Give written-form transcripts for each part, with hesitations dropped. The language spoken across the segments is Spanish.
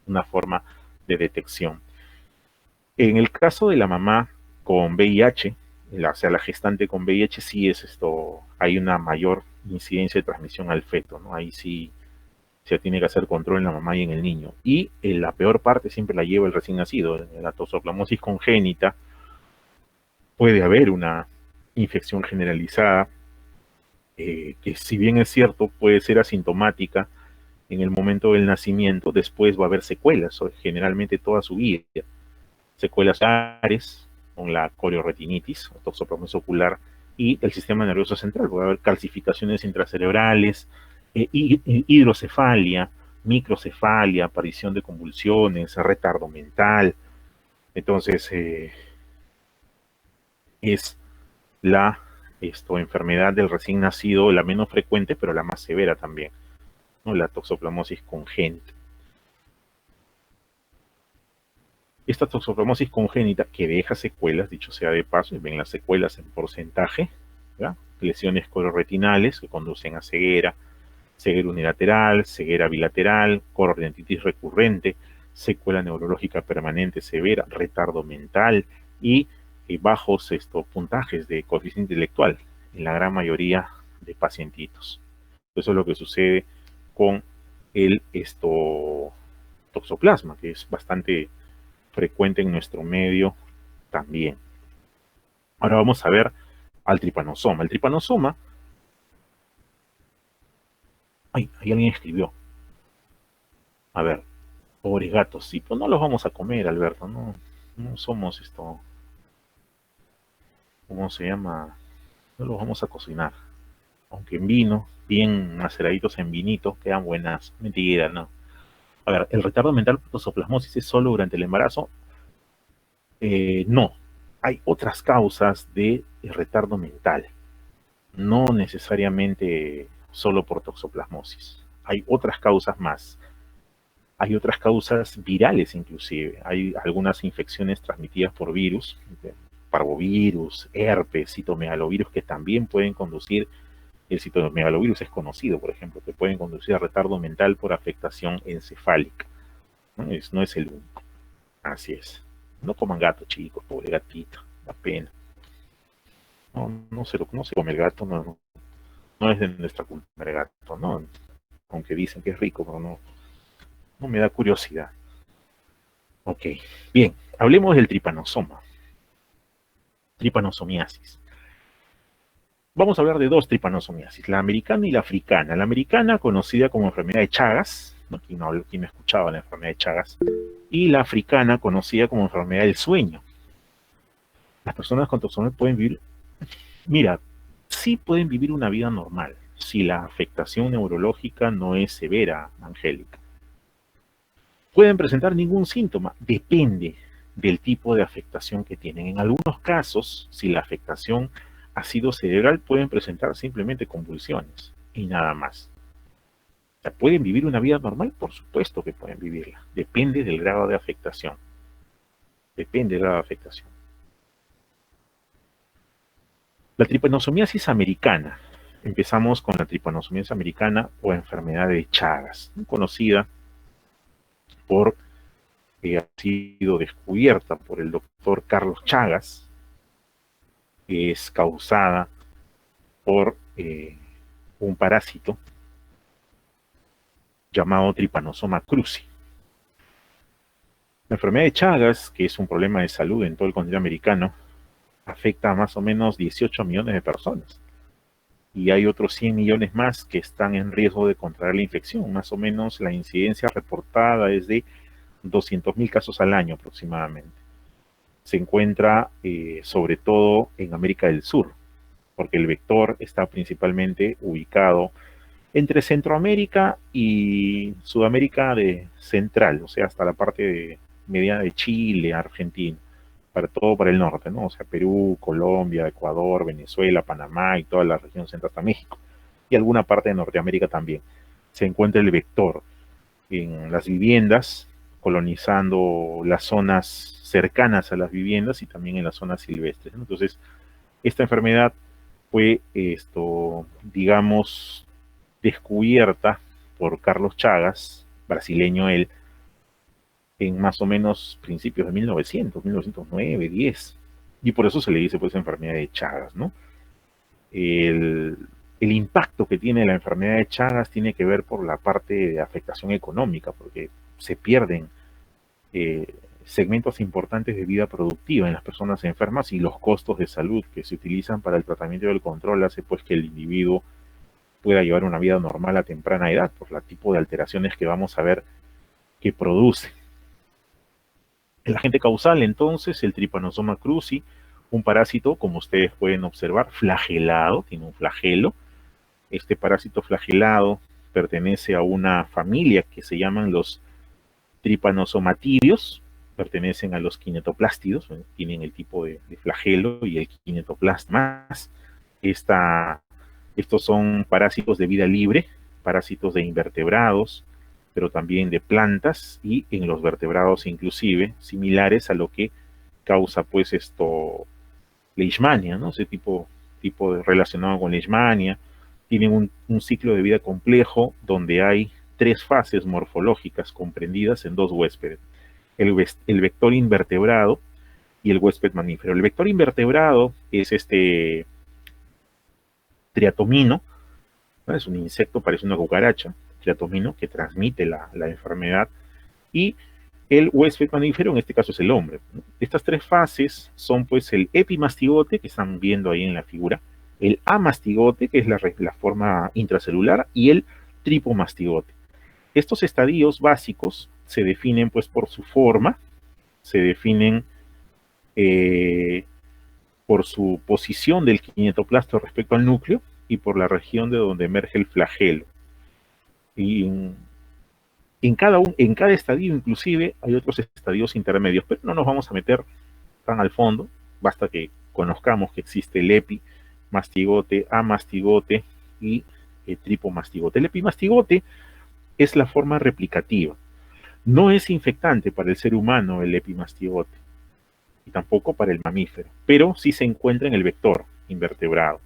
una forma de detección. En el caso de la mamá con VIH, o sea, la gestante con VIH, sí es esto, hay una mayor incidencia de transmisión al feto, ¿no? Ahí sí se tiene que hacer control en la mamá y en el niño. Y la peor parte siempre la lleva el recién nacido. En la toxoplasmosis congénita puede haber una infección generalizada, que si bien es cierto puede ser asintomática en el momento del nacimiento, después va a haber secuelas, generalmente toda su vida. Secuelas oculares, con la corioretinitis, o toxoplasmosis ocular, y el sistema nervioso central. Puede haber calcificaciones intracerebrales, hidrocefalia, microcefalia, aparición de convulsiones, retardo mental. Entonces, es la enfermedad del recién nacido la menos frecuente, pero la más severa también, ¿no? La toxoplasmosis congénita. Esta toxoplasmosis congénita que deja secuelas, dicho sea de paso, y ven las secuelas en porcentaje, ¿verdad? Lesiones coloretinales que conducen a ceguera, ceguera unilateral, ceguera bilateral, coroidentitis recurrente, secuela neurológica permanente severa, retardo mental y bajos puntajes de coeficiente intelectual en la gran mayoría de pacientitos. Eso es lo que sucede con el toxoplasma, que es bastante frecuente en nuestro medio también. Ahora vamos a ver al tripanosoma. El tripanosoma, ay, ahí alguien escribió. A ver, pobres gatos, sí, pues no los vamos a comer, Alberto, no, no somos ¿cómo se llama? No los vamos a cocinar. Aunque en vino, bien maceraditos en vinito, quedan buenas. Mentira, no. A ver, ¿el retardo mental por toxoplasmosis es solo durante el embarazo? No. Hay otras causas de retardo mental. No necesariamente solo por toxoplasmosis. Hay otras causas más. Hay otras causas virales inclusive. Hay algunas infecciones transmitidas por virus, parvovirus, herpes, citomegalovirus, que también pueden conducir, el citomegalovirus es conocido, por ejemplo, que pueden conducir a retardo mental por afectación encefálica. No es el único. Así es. No coman gato, chicos, pobre gatito, da pena. No se come el gato, no es de nuestra cultura el gato, ¿no? Aunque dicen que es rico, pero no me da curiosidad. Ok, bien, hablemos del tripanosoma, tripanosomiasis. Vamos a hablar de dos tripanosomiasis, la americana y la africana. La americana, conocida como enfermedad de Chagas, ¿no? Quien no escuchaba la enfermedad de Chagas, y la africana, conocida como enfermedad del sueño. Las personas con trastorno pueden vivir, mira, sí pueden vivir una vida normal, si la afectación neurológica no es severa, Angélica. Pueden presentar ningún síntoma, depende del tipo de afectación que tienen. En algunos casos, si la afectación ha sido cerebral, pueden presentar simplemente convulsiones y nada más. O sea, ¿pueden vivir una vida normal? Por supuesto que pueden vivirla. Depende del grado de afectación. Depende del grado de afectación. La tripanosomiasis americana. Empezamos con la tripanosomiasis americana o enfermedad de Chagas, conocida por ha sido descubierta por el doctor Carlos Chagas, que es causada por un parásito llamado Trypanosoma cruzi. La enfermedad de Chagas, que es un problema de salud en todo el continente americano, afecta a más o menos 18 millones de personas. Y hay otros 100 millones más que están en riesgo de contraer la infección. Más o menos la incidencia reportada es de 200.000 casos al año aproximadamente. Se encuentra sobre todo en América del Sur, porque el vector está principalmente ubicado entre Centroamérica y Sudamérica de central, o sea, hasta la parte mediana de Chile, Argentina, todo para el norte, ¿no? O sea, Perú, Colombia, Ecuador, Venezuela, Panamá y toda la región central hasta México. Y alguna parte de Norteamérica también. Se encuentra el vector en las viviendas, colonizando las zonas cercanas a las viviendas y también en las zonas silvestres. Entonces, esta enfermedad fue digamos, descubierta por Carlos Chagas, brasileño él, en más o menos principios de 1900, 1909, 10. Y por eso se le dice pues enfermedad de Chagas, ¿no? El, el impacto que tiene la enfermedad de Chagas tiene que ver por la parte de afectación económica, porque se pierden eh, segmentos importantes de vida productiva en las personas enfermas y los costos de salud que se utilizan para el tratamiento y el control hace pues que el individuo pueda llevar una vida normal a temprana edad por el tipo de alteraciones que vamos a ver que produce. El agente causal, entonces, el Trypanosoma cruzi, un parásito, como ustedes pueden observar, flagelado, tiene un flagelo. Este parásito flagelado pertenece a una familia que se llaman los tripanosomatidios, pertenecen a los kinetoplástidos, tienen el tipo de flagelo y el kinetoplasma. Estos son parásitos de vida libre, parásitos de invertebrados, pero también de plantas y en los vertebrados inclusive, similares a lo que causa pues leishmania, ¿no? Ese tipo de, relacionado con leishmania. Tienen un ciclo de vida complejo donde hay 3 fases morfológicas comprendidas en 2 huéspedes. El vector invertebrado y el huésped mamífero. El vector invertebrado es este triatomino, ¿no? Es un insecto, parece una cucaracha, triatomino, que transmite la enfermedad, y el huésped mamífero, en este caso es el hombre, ¿no? Estas 3 fases son pues el epimastigote, que están viendo ahí en la figura, el amastigote, que es la forma intracelular, y el tripomastigote. Estos estadios básicos se definen pues por su forma, se definen eh, por su posición del kinetoplasto respecto al núcleo y por la región de donde emerge el flagelo. Y en cada estadio inclusive hay otros estadios intermedios, pero no nos vamos a meter tan al fondo, basta que conozcamos que existe el epimastigote, amastigote y el tripomastigote. El epimastigote es la forma replicativa. No es infectante para el ser humano el epimastigote y tampoco para el mamífero, pero sí se encuentra en el vector invertebrado.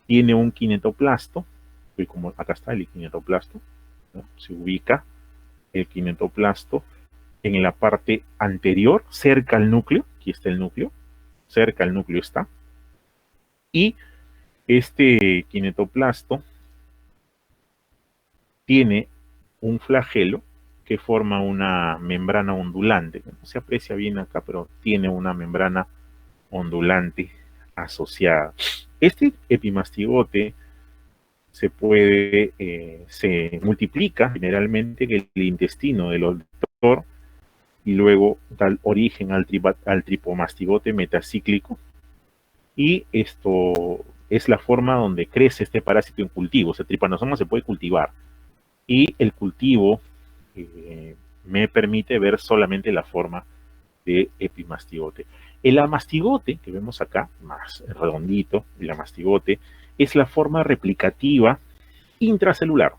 Tiene un kinetoplasto, y como acá está el kinetoplasto, ¿no? Se ubica el kinetoplasto en la parte anterior, cerca al núcleo, aquí está el núcleo, cerca al núcleo está, y este kinetoplasto tiene un flagelo que forma una membrana ondulante, no se aprecia bien acá, pero tiene una membrana ondulante asociada. Este epimastigote se multiplica generalmente en el intestino del doctor y luego da origen al tripomastigote metacíclico, y esto es la forma donde crece este parásito en cultivo. El tripanosoma se puede cultivar y el cultivo me permite ver solamente la forma de epimastigote. El amastigote, que vemos acá, más redondito, el amastigote, es la forma replicativa intracelular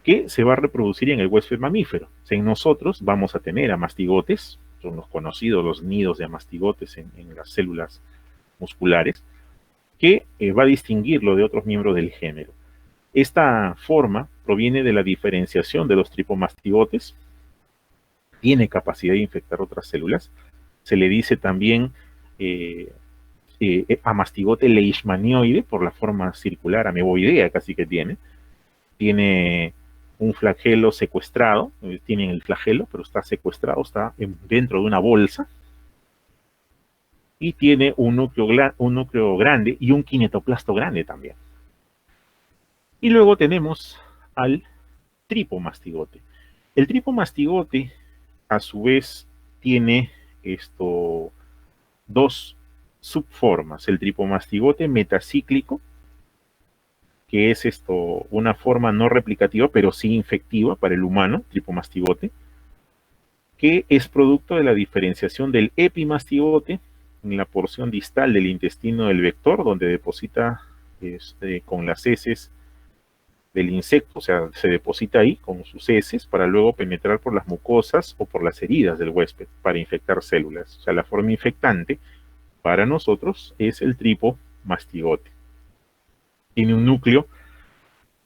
que se va a reproducir en el huésped mamífero. En nosotros vamos a tener amastigotes, son los conocidos los nidos de amastigotes en las células musculares, que va a distinguirlo de otros miembros del género. Esta forma proviene de la diferenciación de los tripomastigotes, tiene capacidad de infectar otras células. Se le dice también amastigote leishmanioide por la forma circular, ameboidea casi que tiene un flagelo secuestrado, tienen el flagelo, pero está secuestrado, está dentro de una bolsa, y tiene un núcleo grande y un kinetoplasto grande también. Y luego tenemos al tripomastigote. El tripomastigote, a su vez, tiene dos subformas. El tripomastigote metacíclico, que es una forma no replicativa, pero sí infectiva para el humano, tripomastigote, que es producto de la diferenciación del epimastigote en la porción distal del intestino del vector, donde deposita con las heces del insecto, o sea, se deposita ahí con sus heces para luego penetrar por las mucosas o por las heridas del huésped para infectar células. O sea, la forma infectante para nosotros es el tripomastigote. Tiene un núcleo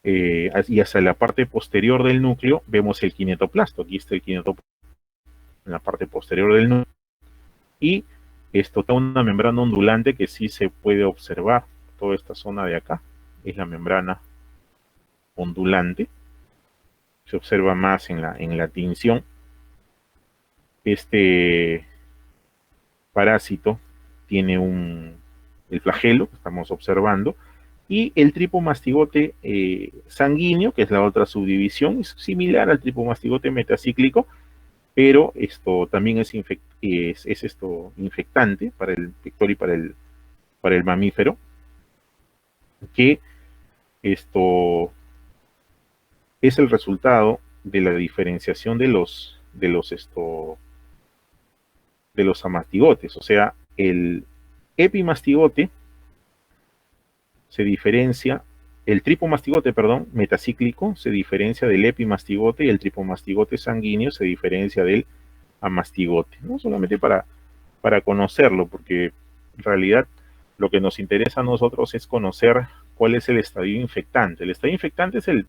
y hacia la parte posterior del núcleo vemos el kinetoplasto. Aquí está el kinetoplasto en la parte posterior del nudo, y esto está una membrana ondulante que sí se puede observar. Toda esta zona de acá es la membrana ondulante, se observa más en la tinción. Este parásito tiene el flagelo que estamos observando, y el tripomastigote sanguíneo, que es la otra subdivisión, es similar al tripomastigote metacíclico, pero esto también es infectante para el vector y para el mamífero, que esto es el resultado de la diferenciación de los amastigotes. O sea, el epimastigote se diferencia, el tripomastigote, perdón, metacíclico, se diferencia del epimastigote, y el tripomastigote sanguíneo se diferencia del amastigote, ¿no? Solamente para conocerlo, porque en realidad lo que nos interesa a nosotros es conocer cuál es el estadio infectante. El estadio infectante es el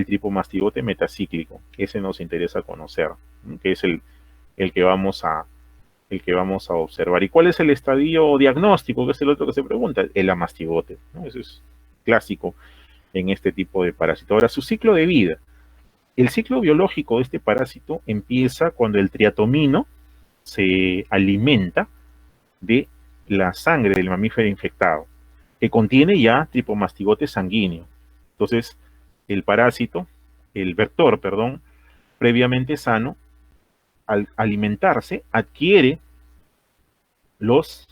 tripomastigote metacíclico, ese nos interesa conocer, ¿no? Que es el que vamos a observar. ¿Y cuál es el estadio diagnóstico? Que es el otro que se pregunta, el amastigote, ¿no? Eso es clásico en este tipo de parásito. Ahora, su ciclo de vida. El ciclo biológico de este parásito empieza cuando el triatomino se alimenta de la sangre del mamífero infectado, que contiene ya tripomastigote sanguíneo. Entonces, el vector, perdón, previamente sano, al alimentarse, adquiere los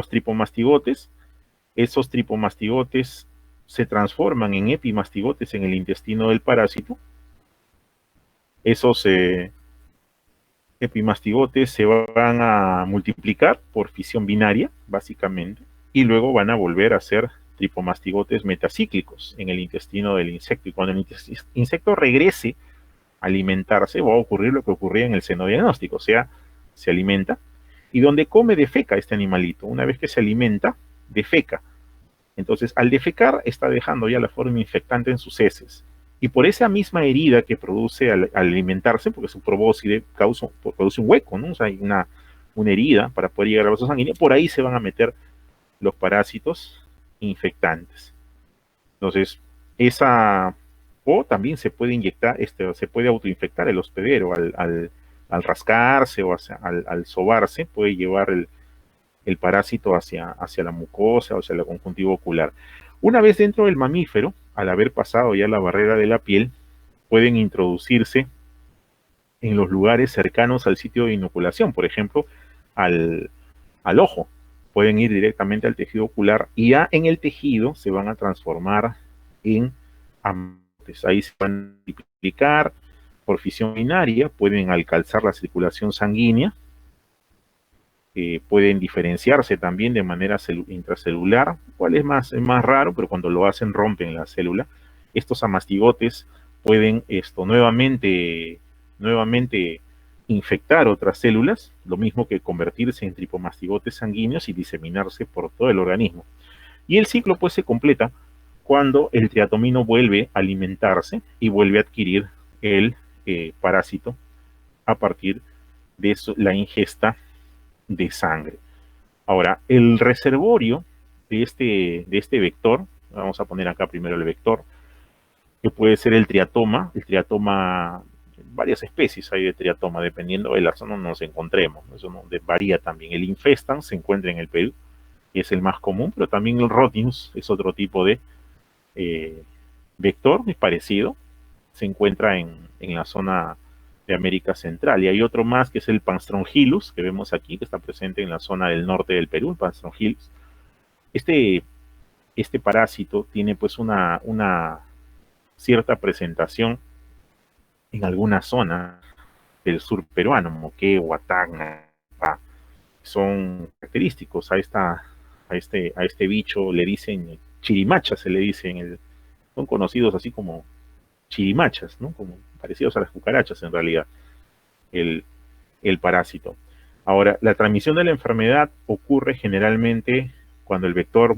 tripomastigotes. Esos tripomastigotes se transforman en epimastigotes en el intestino del parásito. Esos epimastigotes se van a multiplicar por fisión binaria, básicamente, y luego van a volver a ser tripomastigotes metacíclicos en el intestino del insecto. Y cuando el insecto regrese a alimentarse, va a ocurrir lo que ocurría en el xenodiagnóstico, o sea, se alimenta, y donde come defeca este animalito. Una vez que se alimenta, defeca. Entonces, al defecar, está dejando ya la forma infectante en sus heces. Y por esa misma herida que produce al alimentarse, porque su probóscide produce un hueco, ¿no? O sea, hay una herida para poder llegar al vaso sanguíneo, por ahí se van a meter los parásitos infectantes. Entonces, o también se puede inyectar, se puede autoinfectar el hospedero al rascarse o al sobarse, puede llevar el parásito hacia la mucosa o hacia la conjuntiva ocular. Una vez dentro del mamífero, al haber pasado ya la barrera de la piel, pueden introducirse en los lugares cercanos al sitio de inoculación, por ejemplo, al ojo. Pueden ir directamente al tejido ocular y ya en el tejido se van a transformar en amastigotes. Ahí se van a multiplicar por fisión binaria, pueden alcanzar la circulación sanguínea, pueden diferenciarse también de manera intracelular, cual es más raro, pero cuando lo hacen rompen la célula. Estos amastigotes pueden nuevamente infectar otras células, lo mismo que convertirse en tripomastigotes sanguíneos y diseminarse por todo el organismo. Y el ciclo pues se completa cuando el triatomino vuelve a alimentarse y vuelve a adquirir el parásito a partir de la ingesta de sangre. Ahora, el reservorio de este vector, vamos a poner acá primero el vector, que puede ser el triatoma, varias especies hay de triatoma, dependiendo de la zona donde nos encontremos, eso varía también. El infestan se encuentra en el Perú, y es el más común, pero también el Rhodnius es otro tipo de vector, es parecido, se encuentra en la zona de América Central. Y hay otro más que es el Panstronghilus, que vemos aquí, que está presente en la zona del norte del Perú, el Panstronghilus. Este parásito tiene pues una cierta presentación en algunas zonas del sur peruano, Moquegua, Tacna, son característicos a este bicho, le dicen chirimachas, se le dice son conocidos así como chirimachas, ¿no? Como parecidos a las cucarachas en realidad, el parásito. Ahora, la transmisión de la enfermedad ocurre generalmente cuando el vector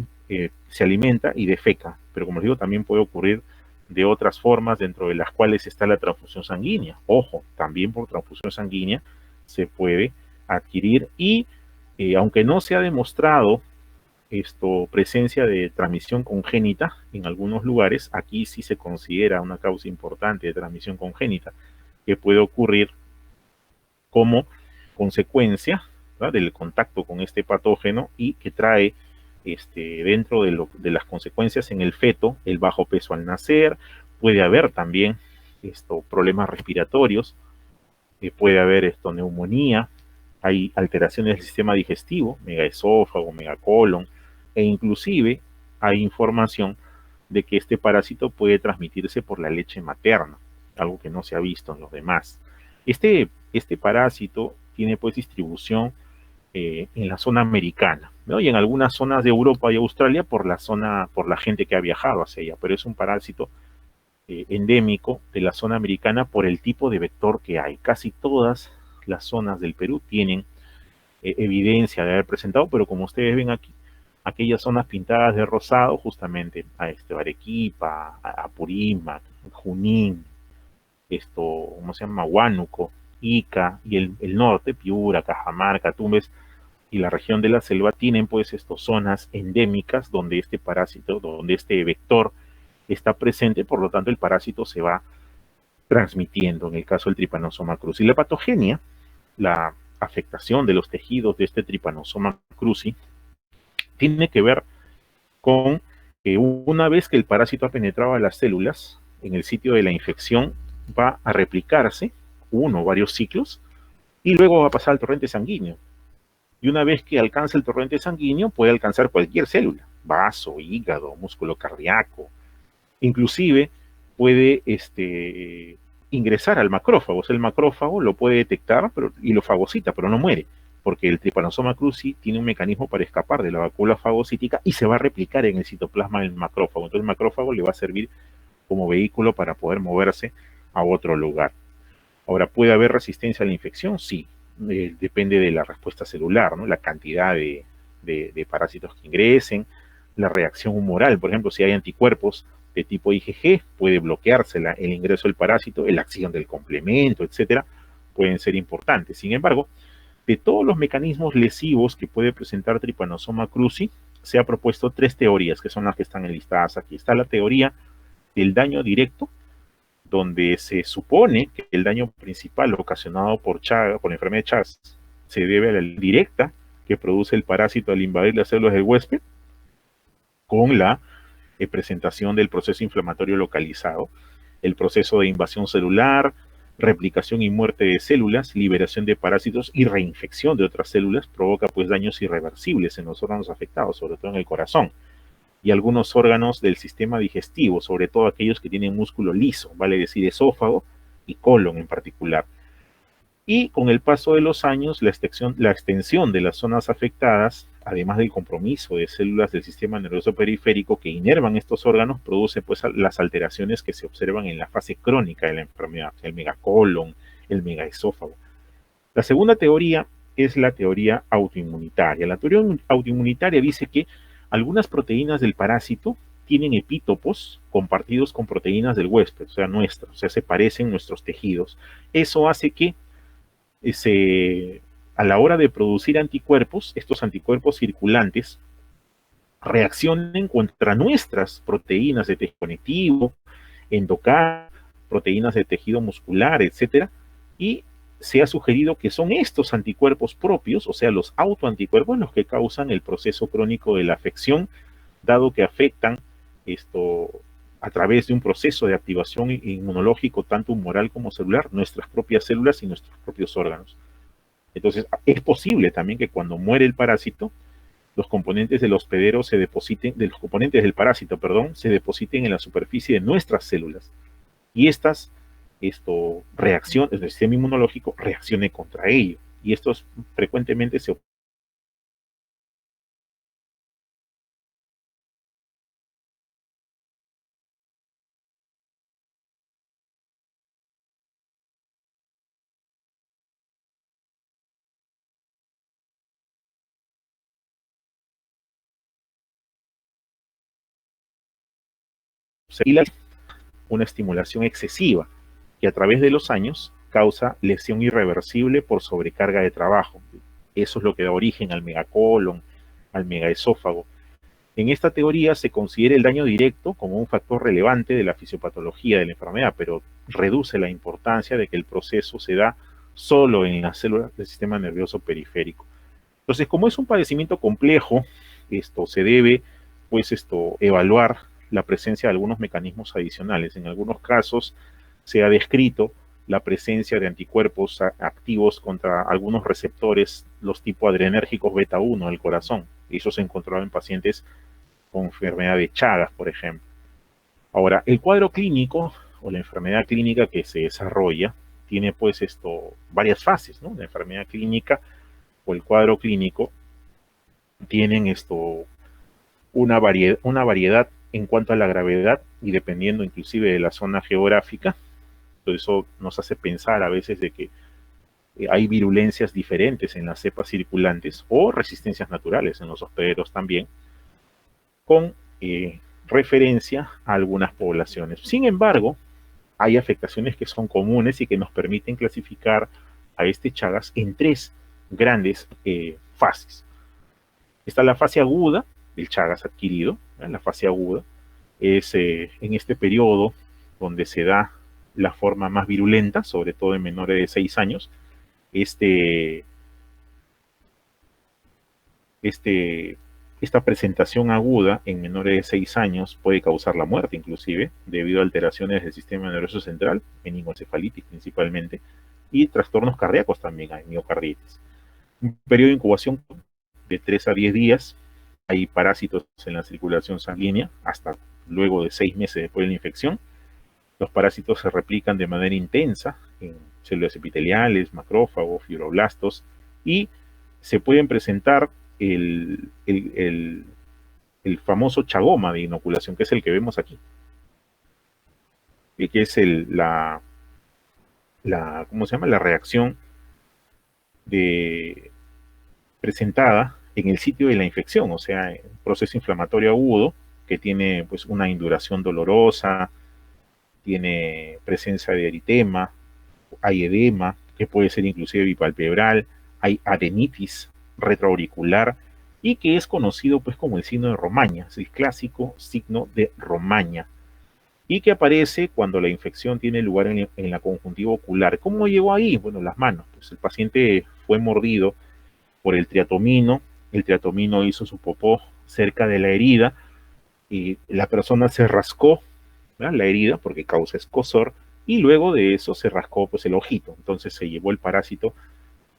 se alimenta y defeca, pero como les digo, también puede ocurrir de otras formas dentro de las cuales está la transfusión sanguínea. Ojo, también por transfusión sanguínea se puede adquirir y aunque no se ha demostrado presencia de transmisión congénita en algunos lugares, aquí sí se considera una causa importante de transmisión congénita que puede ocurrir como consecuencia, ¿verdad?, del contacto con este patógeno y que trae dentro de las consecuencias en el feto el bajo peso al nacer. Puede haber también problemas respiratorios, puede haber neumonía, hay alteraciones del sistema digestivo, megaesófago, megacolon, e inclusive hay información de que este parásito puede transmitirse por la leche materna, algo que no se ha visto en los demás. Este parásito tiene pues distribución en la zona americana, ¿no?, y en algunas zonas de Europa y Australia por la gente que ha viajado hacia allá, pero es un parásito endémico de la zona americana por el tipo de vector que hay. Casi todas las zonas del Perú tienen evidencia de haber presentado, pero como ustedes ven aquí, aquellas zonas pintadas de rosado, justamente a Arequipa, a Apurímac, Junín, ¿cómo se llama? Huánuco, Ica, y el norte, Piura, Cajamarca, Tumbes, y la región de la selva tienen pues zonas endémicas donde este parásito, donde este vector está presente, por lo tanto el parásito se va transmitiendo, en el caso del Trypanosoma cruzi. La patogenia, la afectación de los tejidos de este Trypanosoma cruzi, tiene que ver con que una vez que el parásito ha penetrado a las células, en el sitio de la infección va a replicarse uno o varios ciclos y luego va a pasar al torrente sanguíneo. Y una vez que alcanza el torrente sanguíneo, puede alcanzar cualquier célula, vaso, hígado, músculo cardíaco, inclusive puede ingresar al macrófago. O sea, el macrófago lo puede detectar y lo fagocita, pero no muere, porque el Trypanosoma cruzi tiene un mecanismo para escapar de la vacuola fagocítica y se va a replicar en el citoplasma del macrófago. Entonces el macrófago le va a servir como vehículo para poder moverse a otro lugar. Ahora, ¿puede haber resistencia a la infección? Sí, depende de la respuesta celular, ¿no?, la cantidad de parásitos que ingresen, la reacción humoral. Por ejemplo, si hay anticuerpos de tipo IgG, puede bloquearse el ingreso del parásito, la acción del complemento, etcétera, pueden ser importantes. Sin embargo, de todos los mecanismos lesivos que puede presentar Trypanosoma cruzi, se ha propuesto 3 teorías, que son las que están enlistadas aquí. Está la teoría del daño directo, donde se supone que el daño principal ocasionado por la enfermedad de Chagas se debe a la directa que produce el parásito al invadir las células del huésped, con la presentación del proceso inflamatorio localizado, el proceso de invasión celular, replicación y muerte de células, liberación de parásitos y reinfección de otras células, provoca pues daños irreversibles en los órganos afectados, sobre todo en el corazón y algunos órganos del sistema digestivo, sobre todo aquellos que tienen músculo liso, vale decir esófago y colon en particular. Y con el paso de los años, la extensión de las zonas afectadas, además del compromiso de células del sistema nervioso periférico que inervan estos órganos, produce pues las alteraciones que se observan en la fase crónica de la enfermedad, el megacolon, el megaesófago. La segunda teoría es la teoría autoinmunitaria. La teoría autoinmunitaria dice que algunas proteínas del parásito tienen epítopos compartidos con proteínas del huésped, o sea, nuestras, o sea, se parecen nuestros tejidos. Eso hace que a la hora de producir anticuerpos, estos anticuerpos circulantes reaccionen contra nuestras proteínas de tejido conectivo, endocardio, proteínas de tejido muscular, etcétera, y se ha sugerido que son estos anticuerpos propios, o sea, los autoanticuerpos, los que causan el proceso crónico de la afección, dado que afectan a través de un proceso de activación inmunológico, tanto humoral como celular, nuestras propias células y nuestros propios órganos. Entonces, es posible también que cuando muere el parásito, los componentes del hospedero de los componentes del parásito, perdón, se depositen en la superficie de nuestras células. Y estas, el sistema inmunológico reaccione contra ello. Y estos frecuentemente se observan. una estimulación excesiva que a través de los años causa lesión irreversible por sobrecarga de trabajo. Eso es lo que da origen al megacolon, al megaesófago. En esta teoría se considera el daño directo como un factor relevante de la fisiopatología de la enfermedad, pero reduce la importancia de que el proceso se da solo en las células del sistema nervioso periférico. Entonces, como es un padecimiento complejo, esto se debe, pues, evaluar la presencia de algunos mecanismos adicionales. En algunos casos se ha descrito la presencia de anticuerpos activos contra algunos receptores, los tipo adrenérgicos beta 1 del corazón. Eso se encontraba en pacientes con enfermedad de Chagas, por ejemplo. Ahora, el cuadro clínico o la enfermedad clínica que se desarrolla tiene pues varias fases, ¿no? La enfermedad clínica o el cuadro clínico tienen una variedad en cuanto a la gravedad y dependiendo inclusive de la zona geográfica. Todo eso nos hace pensar a veces de que hay virulencias diferentes en las cepas circulantes o resistencias naturales en los hospederos también, con referencia a algunas poblaciones. Sin embargo, hay afectaciones que son comunes y que nos permiten clasificar a este Chagas en tres grandes fases. Está la fase aguda del Chagas adquirido. La fase aguda es en este periodo donde se da la forma más virulenta, sobre todo en menores de 6 años. Esta presentación aguda en menores de 6 años puede causar la muerte inclusive debido a alteraciones del sistema nervioso central, meningoencefalitis principalmente, y trastornos cardíacos también hay, miocarditis. Un periodo de incubación de 3 a 10 días, hay parásitos en la circulación sanguínea hasta luego de 6 meses después de la infección. Los parásitos se replican de manera intensa en células epiteliales, macrófagos, fibroblastos, y se pueden presentar el famoso chagoma de inoculación, que es el que vemos aquí, y que es ¿cómo se llama? La reacción presentada en el sitio de la infección, o sea, un proceso inflamatorio agudo que tiene pues una induración dolorosa, tiene presencia de eritema, hay edema, que puede ser inclusive bipalpebral, hay adenitis retroauricular, y que es conocido pues como el signo de Romaña, es el clásico signo de Romaña, y que aparece cuando la infección tiene lugar en la conjuntiva ocular. ¿Cómo llegó ahí? Bueno, las manos. Pues el paciente fue mordido por el triatomino hizo su popó cerca de la herida, y la persona se rascó, ¿verdad?, la herida porque causa escozor, y luego de eso se rascó pues el ojito. Entonces se llevó el parásito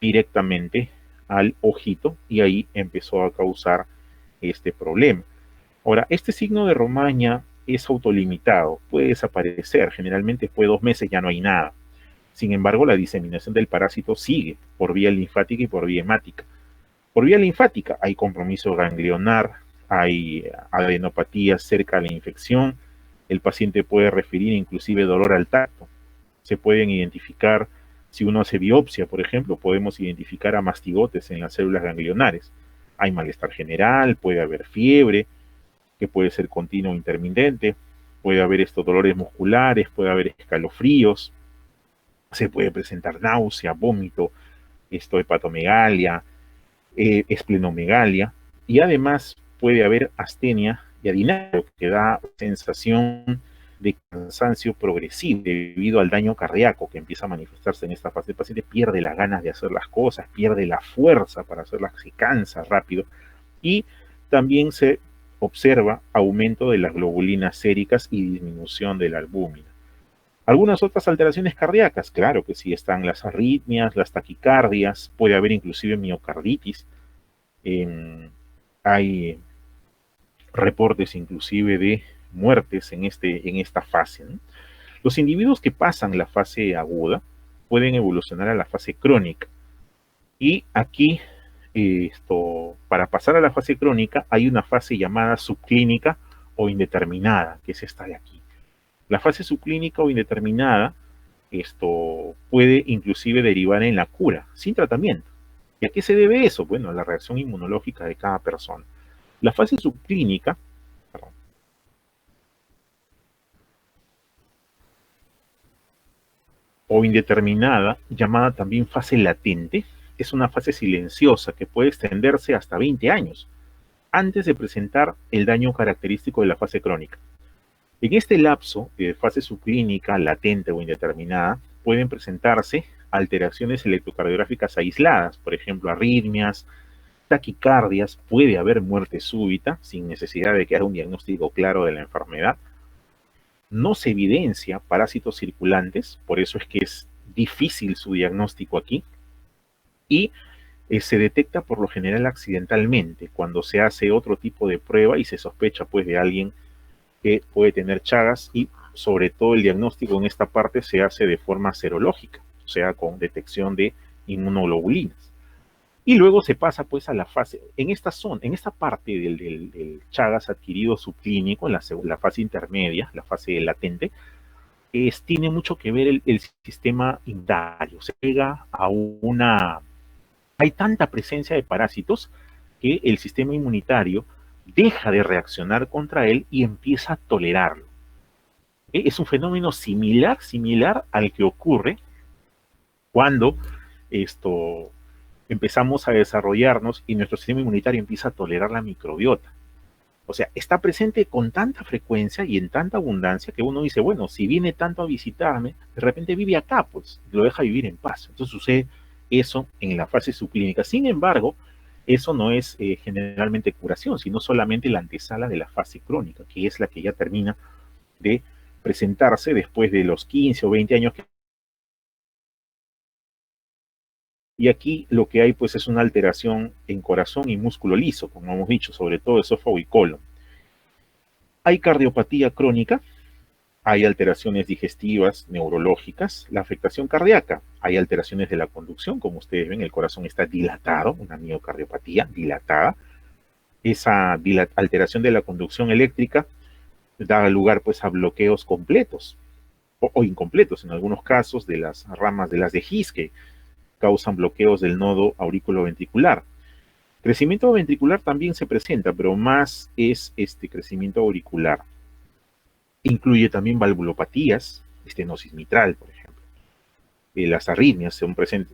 directamente al ojito y ahí empezó a causar este problema. Ahora, este signo de Romaña es autolimitado, puede desaparecer, generalmente después de 2 meses ya no hay nada. Sin embargo, la diseminación del parásito sigue por vía linfática y por vía hemática. Por vía linfática hay compromiso ganglionar, hay adenopatía cerca de la infección, el paciente puede referir inclusive dolor al tacto. Se pueden identificar, si uno hace biopsia, por ejemplo, podemos identificar a mastigotes en las células ganglionares. Hay malestar general, puede haber fiebre, que puede ser continuo o intermitente, puede haber estos dolores musculares, puede haber escalofríos, se puede presentar náusea, vómito, hepatomegalia, esplenomegalia, y además puede haber astenia y adinario, que da sensación de cansancio progresivo debido al daño cardíaco que empieza a manifestarse en esta fase. El paciente pierde las ganas de hacer las cosas, pierde la fuerza para hacerlas, se cansa rápido, y también se observa aumento de las globulinas séricas y disminución de la albúmina. Algunas otras alteraciones cardíacas, claro que sí, están las arritmias, las taquicardias, puede haber inclusive miocarditis. Hay reportes inclusive de muertes en esta fase, ¿no? Los individuos que pasan la fase aguda pueden evolucionar a la fase crónica. Y aquí, para pasar a la fase crónica, hay una fase llamada subclínica o indeterminada, que es esta de aquí. La fase subclínica o indeterminada, puede inclusive derivar en la cura, sin tratamiento. ¿Y a qué se debe eso? Bueno, a la reacción inmunológica de cada persona. La fase subclínica, perdón, o indeterminada, llamada también fase latente, es una fase silenciosa que puede extenderse hasta 20 años antes de presentar el daño característico de la fase crónica. En este lapso de fase subclínica latente o indeterminada pueden presentarse alteraciones electrocardiográficas aisladas, por ejemplo, arritmias, taquicardias, puede haber muerte súbita sin necesidad de que haya un diagnóstico claro de la enfermedad. No se evidencia parásitos circulantes, por eso es que es difícil su diagnóstico aquí, y se detecta por lo general accidentalmente, cuando se hace otro tipo de prueba y se sospecha pues de alguien que puede tener Chagas, y sobre todo el diagnóstico en esta parte se hace de forma serológica, o sea, con detección de inmunoglobulinas. Y luego se pasa pues a la fase, en esta zona, en esta parte del Chagas adquirido subclínico, en la fase intermedia, la fase latente, tiene mucho que ver el sistema inmunitario. Se llega a hay tanta presencia de parásitos que el sistema inmunitario deja de reaccionar contra él y empieza a tolerarlo. Es un fenómeno similar al que ocurre cuando empezamos a desarrollarnos y nuestro sistema inmunitario empieza a tolerar la microbiota. O sea, está presente con tanta frecuencia y en tanta abundancia que uno dice, bueno, si viene tanto a visitarme, de repente vive acá, pues lo deja vivir en paz. Entonces sucede eso en la fase subclínica. Sin embargo, eso no es generalmente curación, sino solamente la antesala de la fase crónica, que es la que ya termina de presentarse después de los 15 o 20 años. Y aquí lo que hay pues es una alteración en corazón y músculo liso, como hemos dicho, sobre todo esófago y colon. Hay cardiopatía crónica, hay alteraciones digestivas, neurológicas, la afectación cardíaca, hay alteraciones de la conducción, como ustedes ven, el corazón está dilatado, una miocardiopatía dilatada. Esa alteración de la conducción eléctrica da lugar pues a bloqueos completos o incompletos en algunos casos de las ramas de las de His que causan bloqueos del nodo aurículo-ventricular. Crecimiento ventricular también se presenta, pero más es este crecimiento auricular. Incluye también valvulopatías, estenosis mitral, por ejemplo. Las arritmias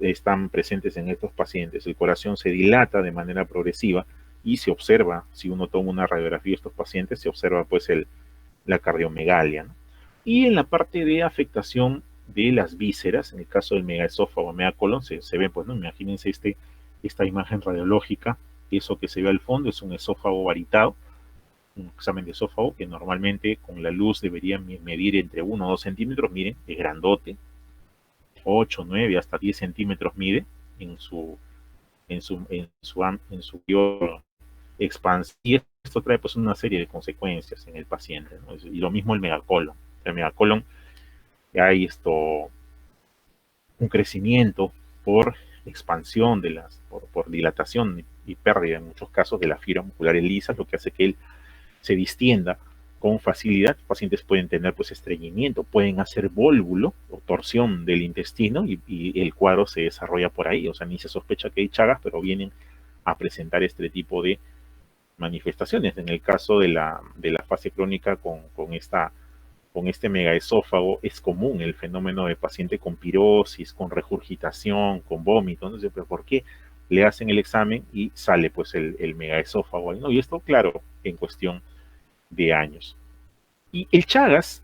están presentes en estos pacientes. El corazón se dilata de manera progresiva y se observa, si uno toma una radiografía de estos pacientes, se observa pues la cardiomegalia, ¿no? Y en la parte de afectación de las vísceras, en el caso del megaesófago, megacolon, se ve, pues, ¿no? Imagínense esta imagen radiológica, eso que se ve al fondo es un esófago varitado, un examen de esófago que normalmente con la luz debería medir entre 1 o 2 centímetros, miren, es grandote, 8, 9, hasta 10 centímetros mide en su expansión. Y esto trae pues una serie de consecuencias en el paciente, ¿no? Y lo mismo el megacolon. El megacolon, hay un crecimiento por expansión por dilatación y pérdida en muchos casos de las fibras musculares lisas, lo que hace que él se distienda con facilidad. Los pacientes pueden tener pues estreñimiento, pueden hacer vólvulo o torsión del intestino y el cuadro se desarrolla por ahí. O sea, ni se sospecha que hay Chagas, pero vienen a presentar este tipo de manifestaciones. En el caso de la fase crónica con este megaesófago es común el fenómeno de paciente con pirosis, con regurgitación, con vómito. Entonces, ¿pero por qué le hacen el examen y sale pues el megaesófago? ¿No? Y esto, claro, en cuestión de años. Y el Chagas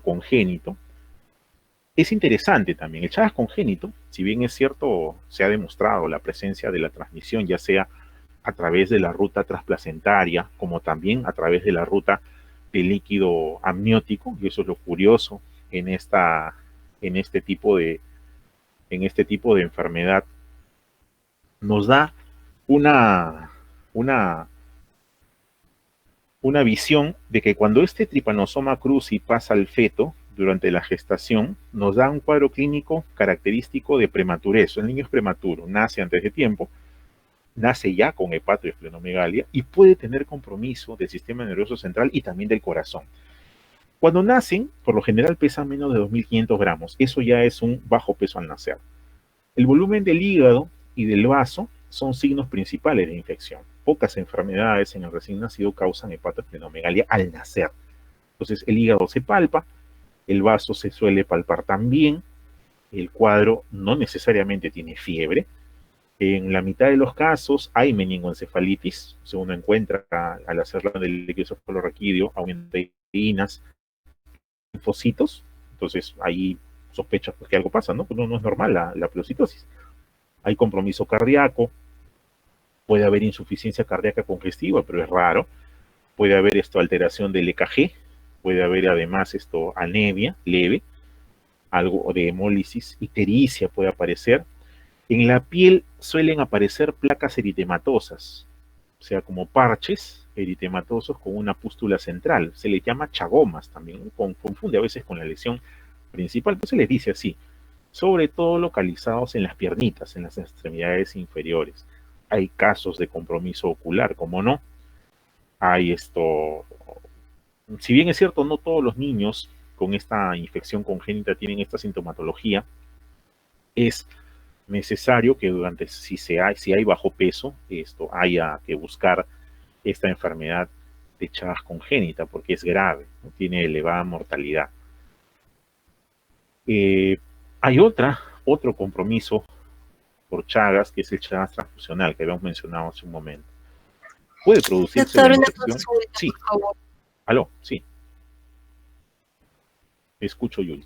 congénito, es interesante también. El Chagas congénito, si bien es cierto, se ha demostrado la presencia de la transmisión, ya sea a través de la ruta transplacentaria, como también a través de la ruta del líquido amniótico, y eso es lo curioso en este tipo de enfermedad, nos da una visión de que cuando este Trypanosoma cruzi pasa al feto durante la gestación, nos da un cuadro clínico característico de prematurez. El niño es prematuro, nace antes de tiempo, nace ya con hepatoesplenomegalia y puede tener compromiso del sistema nervioso central y también del corazón. Cuando nacen, por lo general pesan menos de 2.500 gramos. Eso ya es un bajo peso al nacer. El volumen del hígado y del vaso son signos principales de infección. Pocas enfermedades en el recién nacido causan hepatoesplenomegalia al nacer. Entonces el hígado se palpa El vaso se suele palpar también. El cuadro no necesariamente tiene fiebre. En la mitad de los casos hay meningoencefalitis. O sea, uno encuentra al hacerla del electrocefalorraquídeo aumenta proteínas, linfocitos. Entonces ahí sospechas pues, que algo pasa, ¿no? Pues no es normal la pleurocitosis. Hay compromiso cardíaco, puede haber insuficiencia cardíaca congestiva, pero es raro. Puede haber alteración del EKG, puede haber además anemia leve, algo de hemólisis, ictericia puede aparecer. En la piel suelen aparecer placas eritematosas, o sea, como parches eritematosos con una pústula central. Se les llama chagomas también, ¿no? Confunde a veces con la lesión principal, pues se les dice así, sobre todo localizados en las piernitas, en las extremidades inferiores. Hay casos de compromiso ocular, como no. Hay si bien es cierto, no todos los niños con esta infección congénita tienen esta sintomatología, es necesario que si hay bajo peso, haya que buscar esta enfermedad de Chagas congénita, porque es grave, ¿no? Tiene elevada mortalidad. Eh, Hay otro compromiso por Chagas, que es el Chagas transfusional, que habíamos mencionado hace un momento. ¿Puede producirse la Doctor, una infección? consulta, Sí. por favor. Aló, sí. Escucho, Yuli.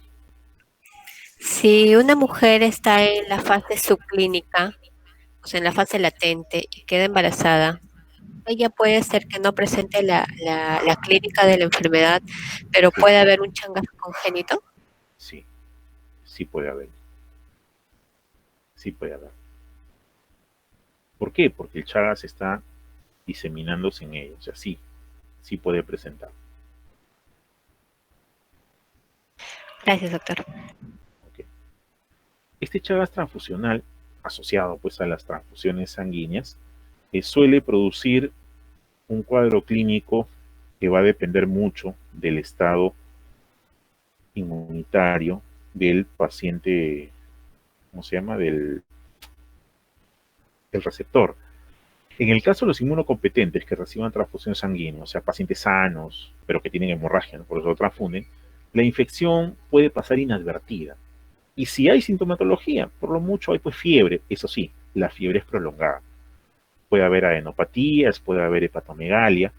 Si una mujer está en la fase subclínica, o sea, en la fase latente y queda embarazada, ella puede ser que no presente la clínica de la enfermedad, pero Sí, puede haber un Chagas congénito. sí, sí puede haber. Sí puede haber. ¿Por qué? Porque el Chagas está diseminándose en ella. O sea, sí, sí puede presentar. Gracias, doctor. ¿Ok? Este Chagas transfusional, asociado pues a las transfusiones sanguíneas, suele producir un cuadro clínico que va a depender mucho del estado inmunitario del paciente, ¿cómo se llama? Del receptor. En el caso de los inmunocompetentes que reciban transfusión sanguínea, o sea, pacientes sanos, pero que tienen hemorragia, ¿no? Por eso lo transfunden, la infección puede pasar inadvertida. Y si hay sintomatología, por lo mucho hay pues fiebre, eso sí, la fiebre es prolongada. Puede haber adenopatías, puede haber hepatomegalia,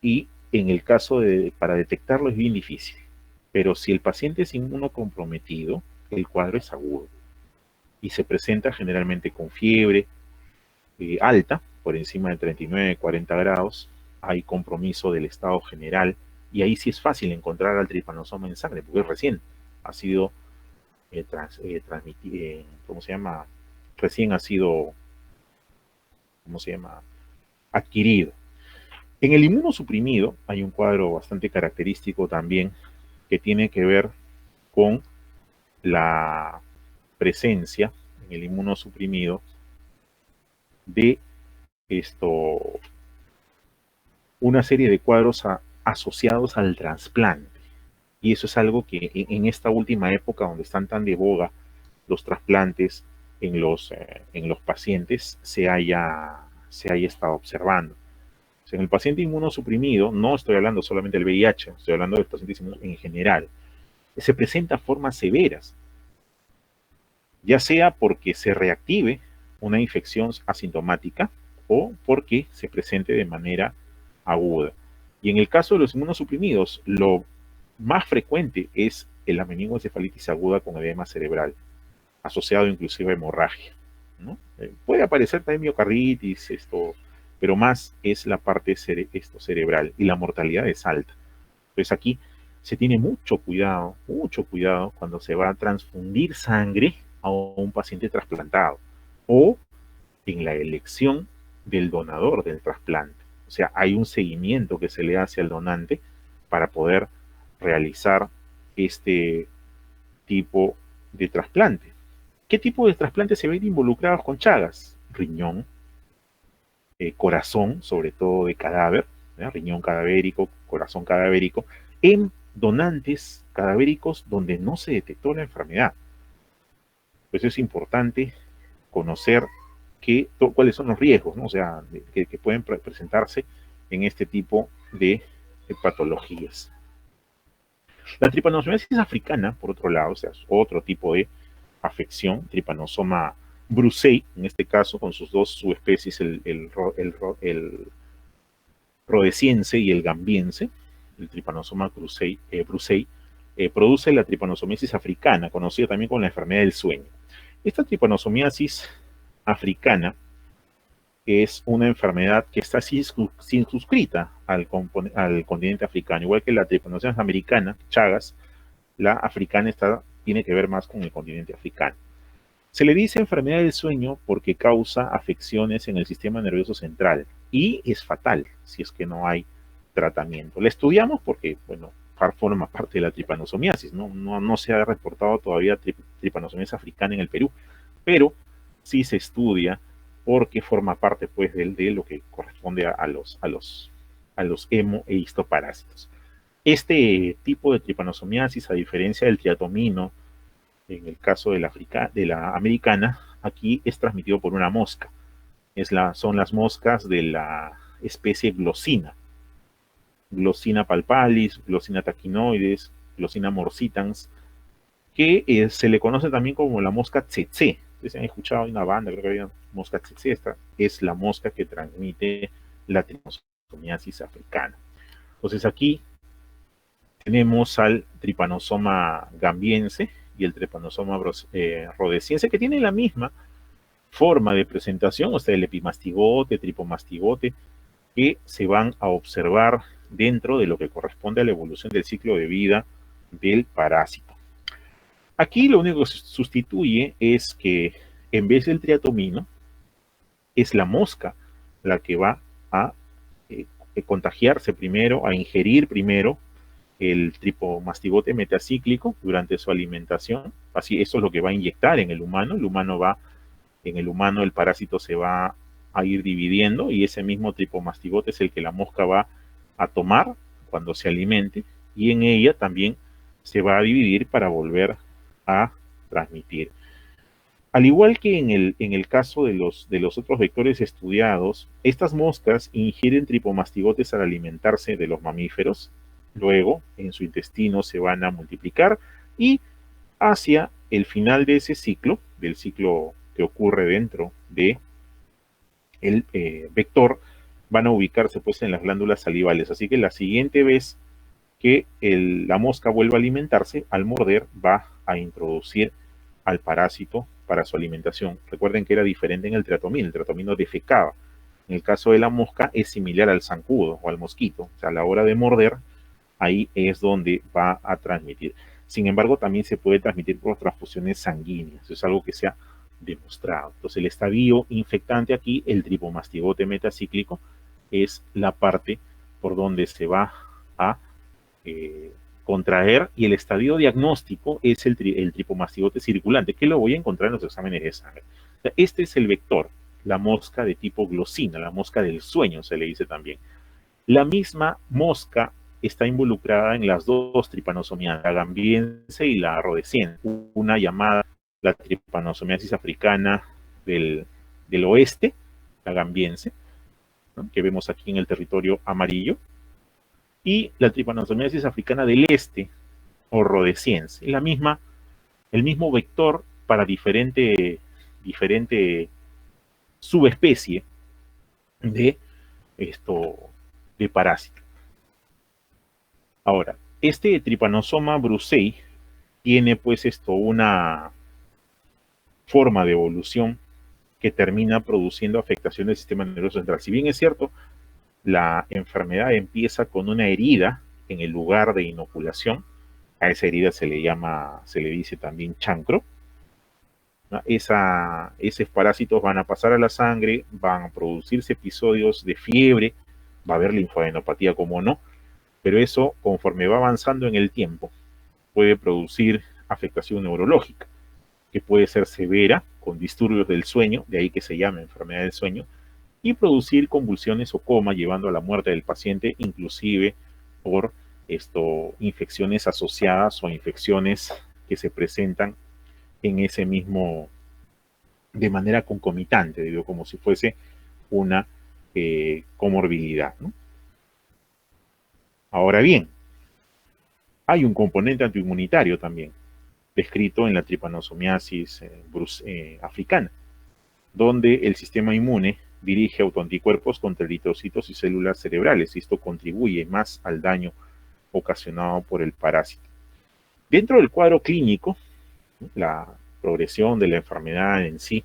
y en el caso para detectarlo es bien difícil. Pero si el paciente es inmunocomprometido, el cuadro es agudo y se presenta generalmente con fiebre alta, por encima de 39-40 grados, hay compromiso del estado general y ahí sí es fácil encontrar al tripanosoma en sangre, porque recién ha sido transmitido, ¿cómo se llama? Recién ha sido, ¿cómo se llama? Adquirido. En el inmunosuprimido hay un cuadro bastante característico también que tiene que ver con la presencia en el inmunosuprimido de esto, una serie de cuadros asociados al trasplante. Y eso es algo que en esta última época donde están tan de boga los trasplantes en los pacientes se haya estado observando. O sea, en el paciente inmunosuprimido, no estoy hablando solamente del VIH, estoy hablando de los pacientes en general, se presentan formas severas, ya sea porque se reactive una infección asintomática o porque se presente de manera aguda. Y en el caso de los inmunosuprimidos, lo más frecuente es la meningoencefalitis aguda con edema cerebral, asociado inclusive a hemorragia, ¿no? Puede aparecer también miocarditis, pero más es la parte cerebral y la mortalidad es alta. Entonces aquí se tiene mucho cuidado cuando se va a transfundir sangre a un paciente trasplantado o en la elección del donador del trasplante. O sea, hay un seguimiento que se le hace al donante para poder realizar este tipo de trasplante. ¿Qué tipo de trasplante se ven involucrados con Chagas? Riñón, corazón, sobre todo de cadáver, riñón cadavérico, corazón cadavérico, en donantes cadavéricos donde no se detectó la enfermedad. Pues es importante conocer cuáles son los riesgos, ¿no? O sea, que pueden presentarse en este tipo de patologías. La tripanosomiasis africana, por otro lado, o sea, es otro tipo de afección, Trypanosoma brucei, en este caso, con sus dos subespecies, el rhodesiense y el gambiense, el Trypanosoma brucei, produce la tripanosomiasis africana, conocida también como la enfermedad del sueño. Esta tripanosomiasis africana es una enfermedad que está circunscrita al continente africano, igual que la tripanosomiasis americana, Chagas, la africana tiene que ver más con el continente africano. Se le dice enfermedad del sueño porque causa afecciones en el sistema nervioso central y es fatal si es que no hay tratamiento. La estudiamos porque, bueno, forma parte de la tripanosomiasis, no se ha reportado todavía tripanosomiasis africana en el Perú, pero sí se estudia porque forma parte, pues, de lo que corresponde a los hemo e histoparásitos. Este tipo de tripanosomiasis, a diferencia del triatomino, en el caso de la americana, aquí es transmitido por una mosca. Son las moscas de la especie Glossina. Glossina palpalis, Glossina tachinoides, Glossina morsitans, que se le conoce también como la mosca tsetse. Ustedes han escuchado, hay una banda, creo que había mosca tsetse. Esta es la mosca que transmite la tripanosomiasis africana. Entonces aquí tenemos al Trypanosoma gambiense y el Trypanosoma rhodesiense, que tienen la misma forma de presentación, o sea, el epimastigote, tripomastigote, que se van a observar dentro de lo que corresponde a la evolución del ciclo de vida del parásito. Aquí lo único que se sustituye es que en vez del triatomino, es la mosca la que va a contagiarse primero, a ingerir primero el tripomastigote metacíclico durante su alimentación. Así, eso es lo que va a inyectar en el humano. En el humano el parásito se va a ir dividiendo y ese mismo tripomastigote es el que la mosca va a tomar cuando se alimente y en ella también se va a dividir para volver a transmitir. Al igual que en el caso de los otros vectores estudiados, estas moscas ingieren tripomastigotes al alimentarse de los mamíferos. Luego, en su intestino se van a multiplicar y hacia el final de ese ciclo, del ciclo que ocurre dentro de el vector, van a ubicarse pues en las glándulas salivales. Así que la siguiente vez que la mosca vuelva a alimentarse, al morder va a introducir al parásito para su alimentación. Recuerden que era diferente en el triatomino defecaba. En el caso de la mosca es similar al zancudo o al mosquito. O sea, a la hora de morder, ahí es donde va a transmitir. Sin embargo, también se puede transmitir por transfusiones sanguíneas. Eso es algo que se ha demostrado. Entonces, el estadio infectante aquí, el tripomastigote metacíclico, es la parte por donde se va a contraer, y el estadio diagnóstico es el tripomastigote circulante, que lo voy a encontrar en los exámenes de sangre. O sea, este es el vector, la mosca de tipo Glossina, la mosca del sueño se le dice también. La misma mosca está involucrada en las dos tripanosomiasis, la gambiense y la rhodesiense, una llamada la tripanosomiasis africana del oeste, la gambiense, ¿no?, que vemos aquí en el territorio amarillo, y la tripanosomiasis africana del este, o rhodesiense, el mismo vector para diferente subespecie de parásito. Ahora, este Trypanosoma brucei tiene pues una forma de evolución que termina produciendo afectación del sistema nervioso central. Si bien es cierto, la enfermedad empieza con una herida en el lugar de inoculación, a esa herida se le dice también chancro, ¿no? Esos parásitos van a pasar a la sangre, van a producirse episodios de fiebre, va a haber linfadenopatía, como no, pero eso, conforme va avanzando en el tiempo, puede producir afectación neurológica, que puede ser severa, con disturbios del sueño, de ahí que se llama enfermedad del sueño, y producir convulsiones o coma, llevando a la muerte del paciente, inclusive por infecciones asociadas o infecciones que se presentan en ese mismo, de manera concomitante, digo, como si fuese una comorbilidad, ¿no? Ahora bien, Hay un componente antiinmunitario también, descrito en la tripanosomiasis africana, donde el sistema inmune dirige autoanticuerpos contra eritrocitos y células cerebrales, y esto contribuye más al daño ocasionado por el parásito. Dentro del cuadro clínico, la progresión de la enfermedad en sí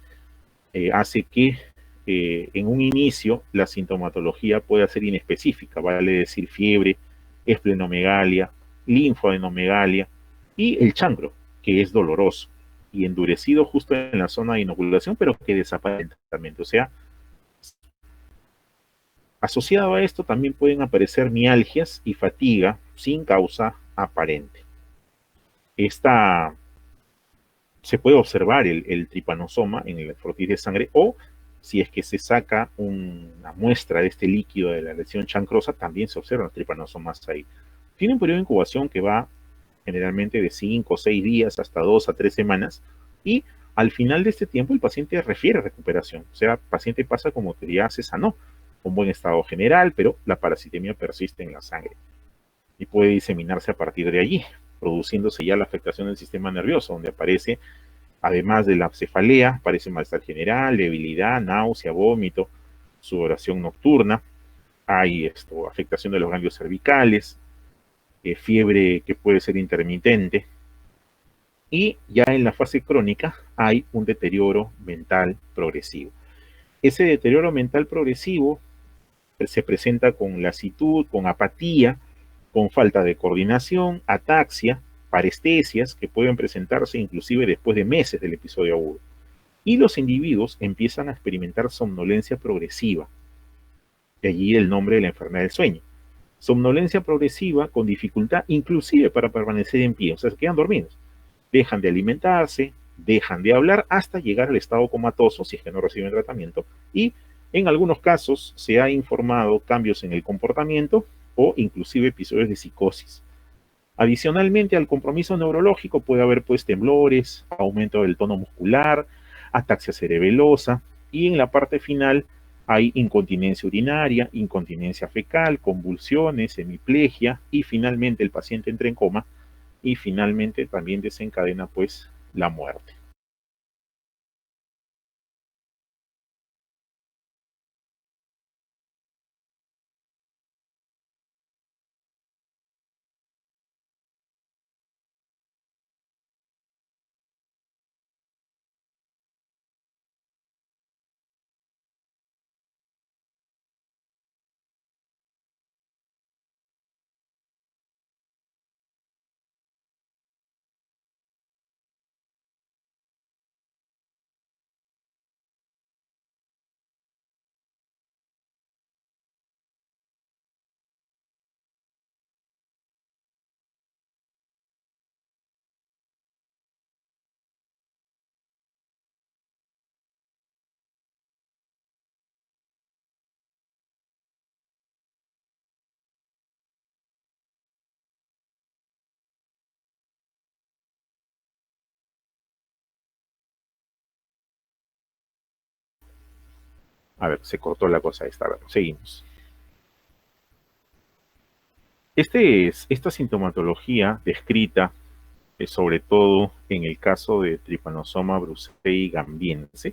hace que en un inicio la sintomatología pueda ser inespecífica, vale decir fiebre, esplenomegalia, linfoadenomegalia y el chancro, que es doloroso y endurecido justo en la zona de inoculación, pero que desaparece lentamente. O sea, asociado a esto también pueden aparecer mialgias y fatiga sin causa aparente. Esta se puede observar el tripanosoma en el frotis de sangre, o si es que se saca una muestra de este líquido de la lesión chancrosa, también se observan los tripanosomas ahí. Tiene un periodo de incubación que va generalmente de 5 o 6 días hasta 2 a 3 semanas, y al final de este tiempo el paciente refiere recuperación. O sea, el paciente pasa como que ya se sanó, con buen estado general, pero la parasitemia persiste en la sangre y puede diseminarse a partir de allí, produciéndose ya la afectación del sistema nervioso, donde aparece, además de la cefalea, aparece malestar general, debilidad, náusea, vómito, sudoración nocturna, hay afectación de los ganglios cervicales, fiebre que puede ser intermitente, y ya en la fase crónica hay un deterioro mental progresivo. Ese deterioro mental progresivo se presenta con lasitud, con apatía, con falta de coordinación, ataxia, parestesias que pueden presentarse inclusive después de meses del episodio agudo. Y los individuos empiezan a experimentar somnolencia progresiva. De allí el nombre de la enfermedad del sueño. Somnolencia progresiva con dificultad inclusive para permanecer en pie, o sea, se quedan dormidos. Dejan de alimentarse, dejan de hablar hasta llegar al estado comatoso si es que no reciben tratamiento, y en algunos casos se ha informado cambios en el comportamiento o inclusive episodios de psicosis. Adicionalmente al compromiso neurológico puede haber pues temblores, aumento del tono muscular, ataxia cerebelosa, y en la parte final hay incontinencia urinaria, incontinencia fecal, convulsiones, hemiplegia, y finalmente el paciente entra en coma y finalmente también desencadena pues la muerte. A ver, se cortó la cosa esta, a ver, seguimos. Esta sintomatología descrita, sobre todo en el caso de Trypanosoma brucei gambiense,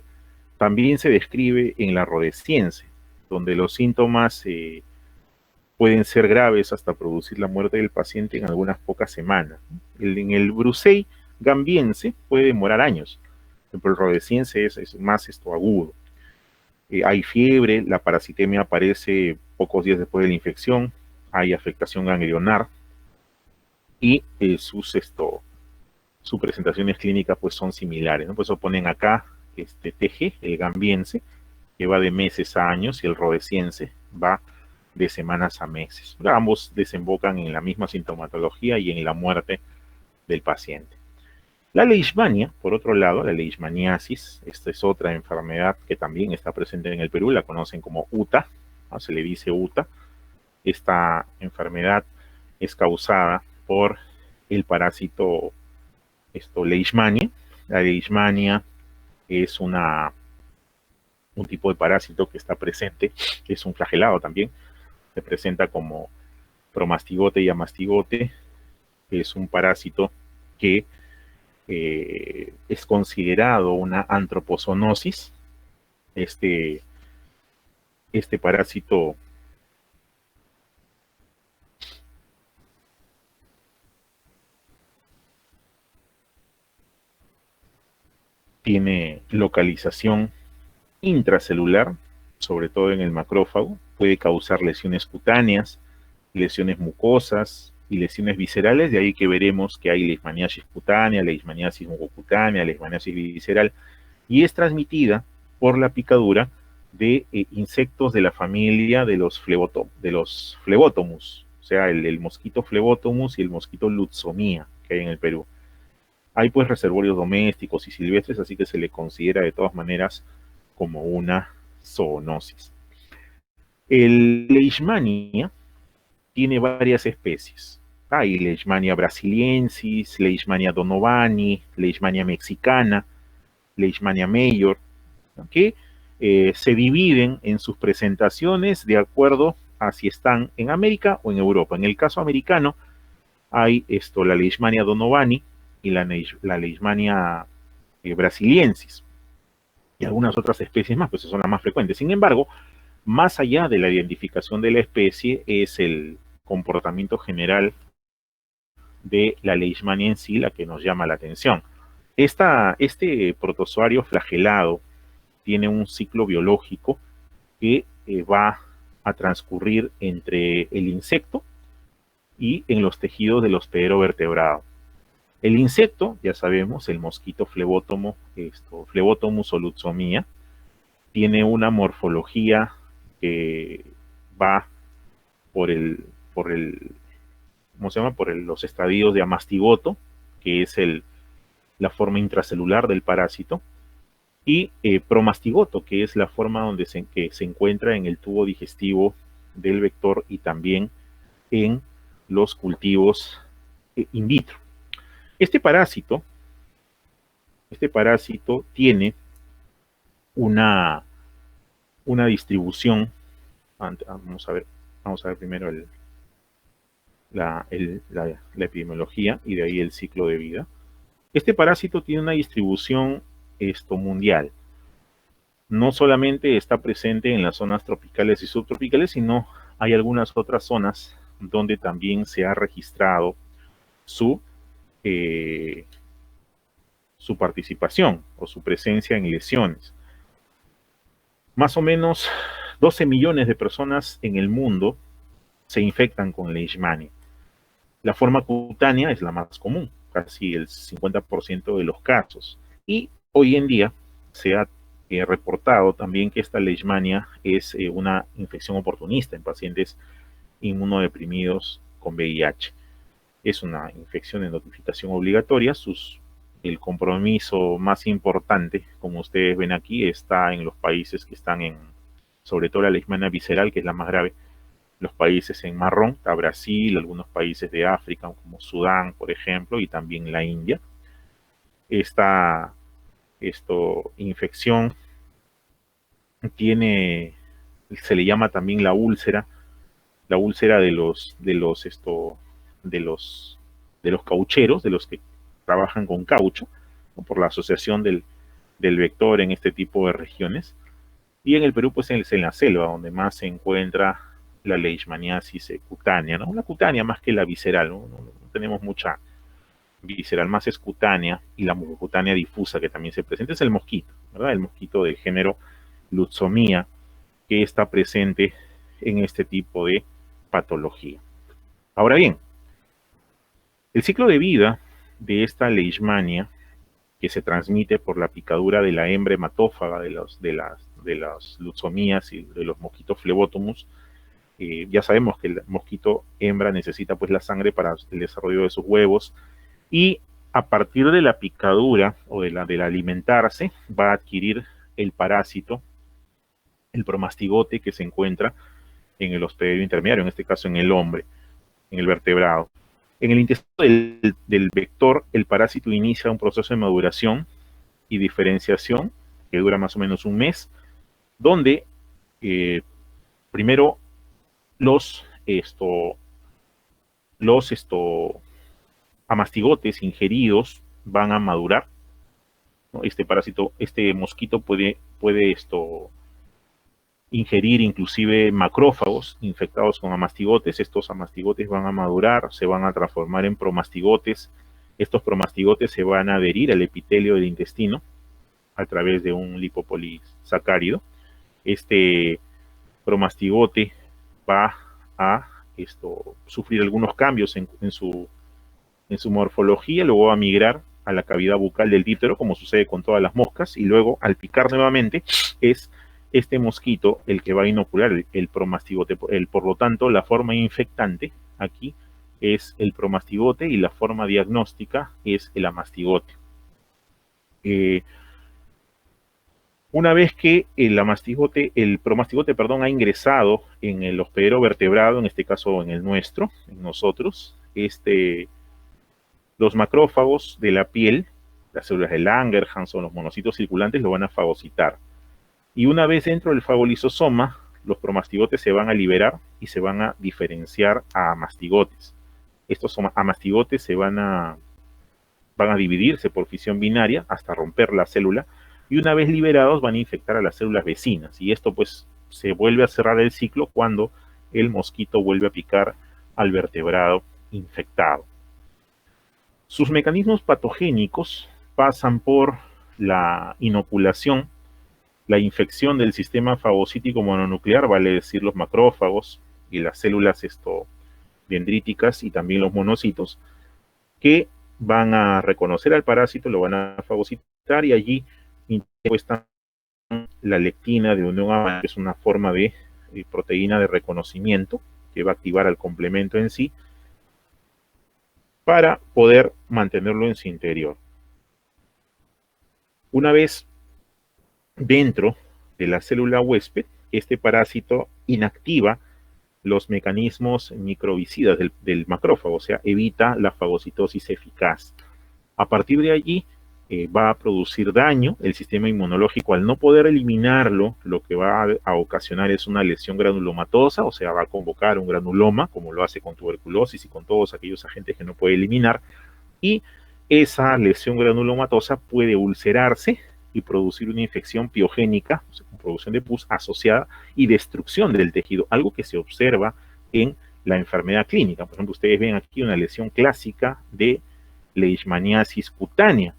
también se describe en la rhodesiense, donde los síntomas pueden ser graves hasta producir la muerte del paciente en algunas pocas semanas. En el brucei gambiense puede demorar años, pero el rhodesiense es más agudo. Hay fiebre, la parasitemia aparece pocos días después de la infección, hay afectación ganglionar, y sus presentaciones clínicas pues son similares, ¿no? Por eso ponen acá TG, el gambiense, que va de meses a años, y el rhodesiense va de semanas a meses. Ambos desembocan en la misma sintomatología y en la muerte del paciente. La leishmania, por otro lado, la leishmaniasis, esta es otra enfermedad que también está presente en el Perú, la conocen como UTA, ¿no? Se le dice UTA. Esta enfermedad es causada por el parásito leishmania. La leishmania es un tipo de parásito que está presente, es un flagelado también, se presenta como promastigote y amastigote, es un parásito que es considerado una antropozoonosis. Este, este parásito tiene localización intracelular, sobre todo en el macrófago, puede causar lesiones cutáneas, lesiones mucosas y lesiones viscerales, de ahí que veremos que hay leishmaniasis cutánea, leishmaniasis mucocutánea, leishmaniasis visceral, y es transmitida por la picadura de insectos de la familia de los flebótomus, o sea, el mosquito flebótomus y el mosquito lutzomía que hay en el Perú. Hay pues reservorios domésticos y silvestres, así que se le considera de todas maneras como una zoonosis. El Leishmania tiene varias especies. Hay Leishmania brasiliensis, Leishmania donovani, Leishmania mexicana, Leishmania major, que se dividen en sus presentaciones de acuerdo a si están en América o en Europa. En el caso americano hay la Leishmania donovani y la Leishmania brasiliensis y algunas otras especies más, pues son las más frecuentes. Sin embargo, más allá de la identificación de la especie es el comportamiento general de la leishmania en sí la que nos llama la atención. Este protozoario flagelado tiene un ciclo biológico que va a transcurrir entre el insecto y en los tejidos del hospedero vertebrado. El insecto, ya sabemos, el mosquito Flebotomus lutzomia, tiene una morfología que va por ¿cómo se llama? Los estadios de amastigoto, que es la forma intracelular del parásito, y promastigoto, que es la forma donde que se encuentra en el tubo digestivo del vector y también en los cultivos in vitro. Este parásito tiene una distribución. Vamos a ver primero la epidemiología y de ahí el ciclo de vida. Este parásito tiene una distribución mundial. No solamente está presente en las zonas tropicales y subtropicales, sino hay algunas otras zonas donde también se ha registrado su participación o su presencia en lesiones. Más o menos 12 millones de personas en el mundo se infectan con leishmania. La forma cutánea es la más común, casi el 50% de los casos. Y hoy en día se ha reportado también que esta leishmania es una infección oportunista en pacientes inmunodeprimidos con VIH. Es una infección de notificación obligatoria. El compromiso más importante, como ustedes ven aquí, está en los países que están sobre todo la leishmania visceral, que es la más grave, los países en marrón, está Brasil, algunos países de África, como Sudán, por ejemplo, y también la India. Esta infección se le llama también la úlcera de los caucheros, de los que trabajan con caucho, ¿no? Por la asociación del vector en este tipo de regiones. Y en el Perú, pues es en la selva, donde más se encuentra la leishmaniasis cutánea, ¿no? Una cutánea más que la visceral, ¿no? No tenemos mucha visceral, más es cutánea, y la mucocutánea difusa que también se presenta es el mosquito, ¿verdad? El mosquito del género Lutzomia, que está presente en este tipo de patología. Ahora bien, el ciclo de vida de esta leishmania, que se transmite por la picadura de la hembra hematófaga de las lutzomías y de los mosquitos flebótomus, ya sabemos que el mosquito hembra necesita pues la sangre para el desarrollo de sus huevos, y a partir de la picadura o del alimentarse va a adquirir el parásito, el promastigote, que se encuentra en el hospedero intermediario, en este caso en el hombre, en el vertebrado. En el intestino del vector, el parásito inicia un proceso de maduración y diferenciación que dura más o menos un mes, donde primero los mastigotes ingeridos van a madurar, ¿no? Este parásito, este mosquito puede ingerir inclusive macrófagos infectados con amastigotes. Estos amastigotes van a madurar, se van a transformar en promastigotes. Estos promastigotes se van a adherir al epitelio del intestino a través de un lipopolisacárido. Este promastigote va a sufrir algunos cambios en su morfología, luego va a migrar a la cavidad bucal del díptero, como sucede con todas las moscas, y luego al picar nuevamente es este mosquito el que va a inocular el promastigote. Por lo tanto, la forma infectante aquí es el promastigote y la forma diagnóstica es el amastigote. Una vez que el promastigote, ha ingresado en el hospedero vertebrado, en este caso en el nuestro, en nosotros, los macrófagos de la piel, las células de Langerhans o los monocitos circulantes, lo van a fagocitar. Y una vez dentro del fagolisosoma, los promastigotes se van a liberar y se van a diferenciar a amastigotes. Estos amastigotes se van a dividirse por fisión binaria hasta romper la célula, y una vez liberados van a infectar a las células vecinas. Y esto pues se vuelve a cerrar el ciclo cuando el mosquito vuelve a picar al vertebrado infectado. Sus mecanismos patogénicos pasan por la inoculación, la infección del sistema fagocítico mononuclear, vale decir los macrófagos y las células dendríticas y también los monocitos, que van a reconocer al parásito, lo van a fagocitar y allí está la lectina de unión amina, que es una forma de proteína de reconocimiento que va a activar al complemento en sí para poder mantenerlo en su interior. Una vez dentro de la célula huésped, este parásito inactiva los mecanismos microbicidas del macrófago, o sea, evita la fagocitosis eficaz. A partir de allí, va a producir daño el sistema inmunológico. Al no poder eliminarlo, lo que va a ocasionar es una lesión granulomatosa, o sea, va a convocar un granuloma, como lo hace con tuberculosis y con todos aquellos agentes que no puede eliminar, y esa lesión granulomatosa puede ulcerarse y producir una infección piogénica, o sea, con producción de pus asociada y destrucción del tejido, algo que se observa en la enfermedad clínica. Por ejemplo, ustedes ven aquí una lesión clásica de leishmaniasis cutánea.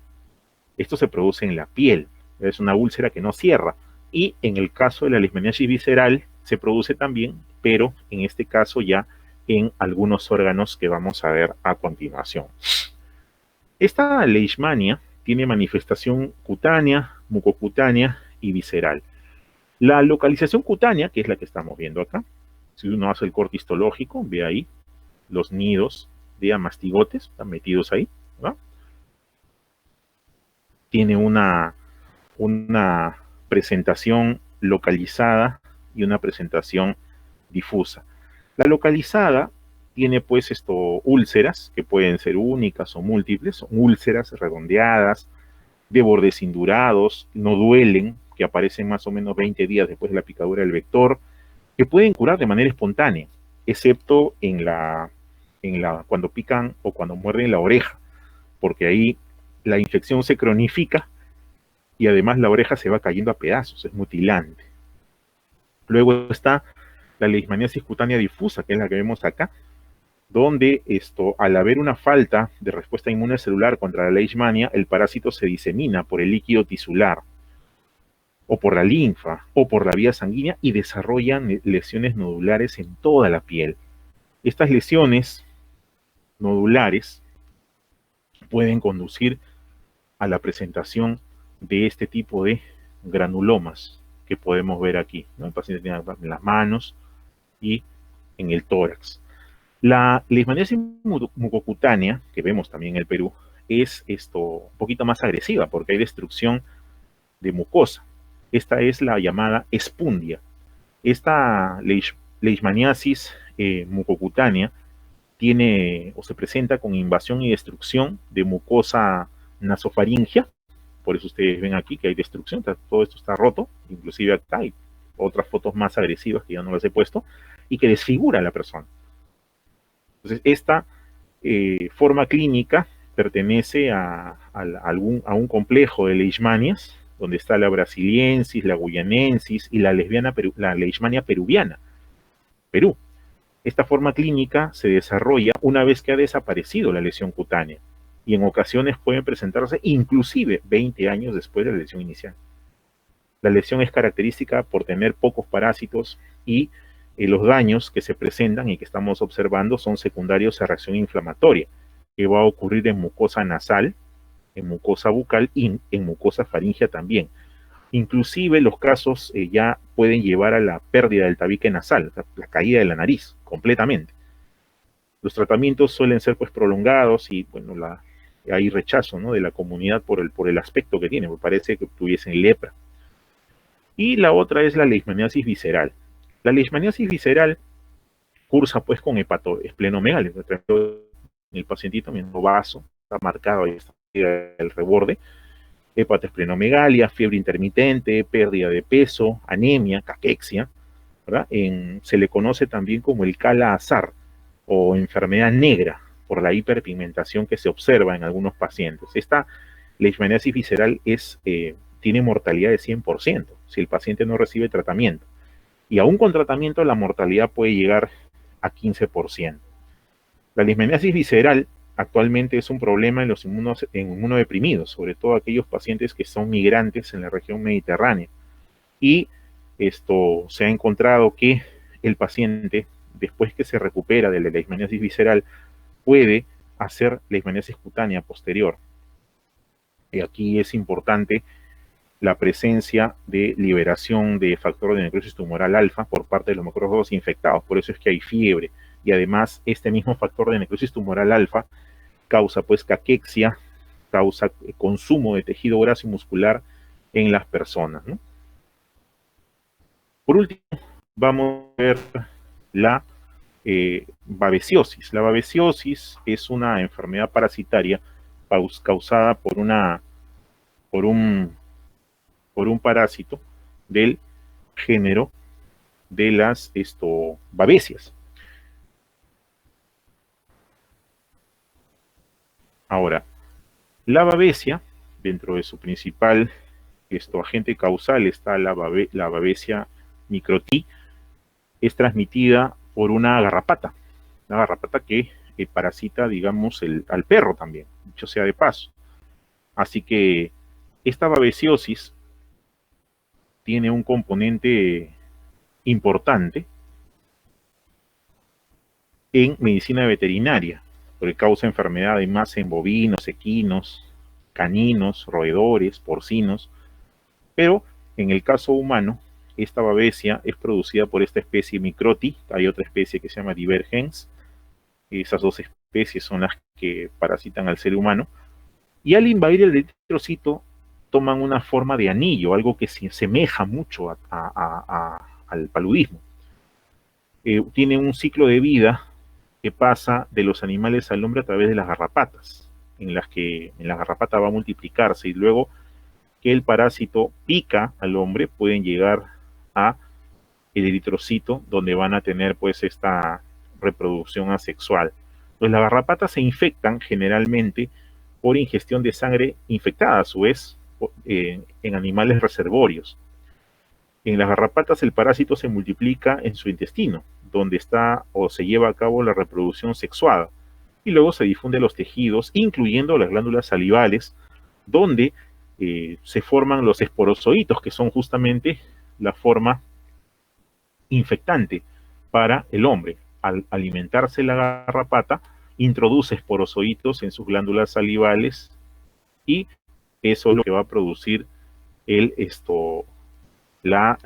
Esto se produce en la piel, es una úlcera que no cierra. Y en el caso de la leishmaniasis visceral se produce también, pero en este caso ya en algunos órganos que vamos a ver a continuación. Esta leishmania tiene manifestación cutánea, mucocutánea y visceral. La localización cutánea, que es la que estamos viendo acá, si uno hace el corte histológico, ve ahí los nidos de amastigotes, están metidos ahí, ¿no? Tiene una presentación localizada y una presentación difusa. La localizada tiene pues úlceras que pueden ser únicas o múltiples, son úlceras redondeadas, de bordes indurados, no duelen, que aparecen más o menos 20 días después de la picadura del vector, que pueden curar de manera espontánea, excepto cuando pican o cuando muerden la oreja, porque ahí la infección se cronifica y además la oreja se va cayendo a pedazos, es mutilante. Luego está la leishmaniasis cutánea difusa, que es la que vemos acá, donde al haber una falta de respuesta inmune celular contra la leishmania, el parásito se disemina por el líquido tisular, o por la linfa, o por la vía sanguínea, y desarrollan lesiones nodulares en toda la piel. Estas lesiones nodulares pueden conducir a la presentación de este tipo de granulomas que podemos ver aquí, ¿no? El paciente tiene en las manos y en el tórax. La leishmaniasis mucocutánea, que vemos también en el Perú, es un poquito más agresiva porque hay destrucción de mucosa. Esta es la llamada espundia. Esta leishmaniasis mucocutánea tiene o se presenta con invasión y destrucción de mucosa nasofaringia. Por eso ustedes ven aquí que hay destrucción, todo esto está roto, inclusive acá hay otras fotos más agresivas que ya no las he puesto, y que desfigura a la persona. Entonces, esta forma clínica pertenece a un complejo de leishmanias, donde está la brasiliensis, la guyanensis y la leishmania peruviana, Perú. Esta forma clínica se desarrolla una vez que ha desaparecido la lesión cutánea y en ocasiones pueden presentarse inclusive 20 años después de la lesión inicial. La lesión es característica por tener pocos parásitos y los daños que se presentan y que estamos observando son secundarios a reacción inflamatoria, que va a ocurrir en mucosa nasal, en mucosa bucal y en mucosa faríngea también. Inclusive los casos ya pueden llevar a la pérdida del tabique nasal, la caída de la nariz completamente. Los tratamientos suelen ser pues prolongados y bueno, hay rechazo, ¿no?, de la comunidad por el aspecto que tiene, porque parece que tuviesen lepra. Y la otra es la leishmaniasis visceral. La leishmaniasis visceral cursa pues con hepatoesplenomegalia. El pacientito, mientras vaso, está marcado ahí, está el reborde, hepatoesplenomegalia, fiebre intermitente, pérdida de peso, anemia, caquexia, ¿verdad? Se le conoce también como el Kala-Azar o enfermedad negra por la hiperpigmentación que se observa en algunos pacientes. Esta leishmaniasis visceral tiene mortalidad de 100% si el paciente no recibe tratamiento. Y aún con tratamiento la mortalidad puede llegar a 15%. La leishmaniasis visceral actualmente es un problema en los inmunodeprimidos, sobre todo aquellos pacientes que son migrantes en la región mediterránea. Y esto se ha encontrado que el paciente, después que se recupera de la leishmaniasis visceral, puede hacer leishmaniasis cutánea posterior. Y aquí es importante la presencia de liberación de factor de necrosis tumoral alfa por parte de los macrófagos infectados. Por eso es que hay fiebre. Y además, este mismo factor de necrosis tumoral alfa causa pues caquexia, causa consumo de tejido graso y muscular en las personas, ¿no? Por último, vamos a ver la babesiosis. La babesiosis es una enfermedad parasitaria causada por un parásito del género de las babesias. Ahora, la babesia, dentro de su principal agente causal está la babesia microti, es transmitida por una garrapata que parasita, digamos, al perro también, dicho sea de paso. Así que esta babesiosis tiene un componente importante en medicina veterinaria, porque causa enfermedades más en bovinos, equinos, caninos, roedores, porcinos, pero en el caso humano, esta babesia es producida por esta especie microti, hay otra especie que se llama divergens, esas dos especies son las que parasitan al ser humano, y al invadir el eritrocito toman una forma de anillo, algo que se asemeja mucho al paludismo. Tiene un ciclo de vida que pasa de los animales al hombre a través de las garrapatas, en las la garrapata va a multiplicarse y luego que el parásito pica al hombre pueden llegar a el eritrocito donde van a tener pues esta reproducción asexual. Pues las garrapatas se infectan generalmente por ingestión de sangre infectada a su vez en animales reservorios. En las garrapatas el parásito se multiplica en su intestino, donde está o se lleva a cabo la reproducción sexuada, y luego se difunde a los tejidos, incluyendo las glándulas salivales, donde se forman los esporozoitos, que son justamente la forma infectante para el hombre. Al alimentarse la garrapata, introduce esporozoitos en sus glándulas salivales y eso es lo que va a producir la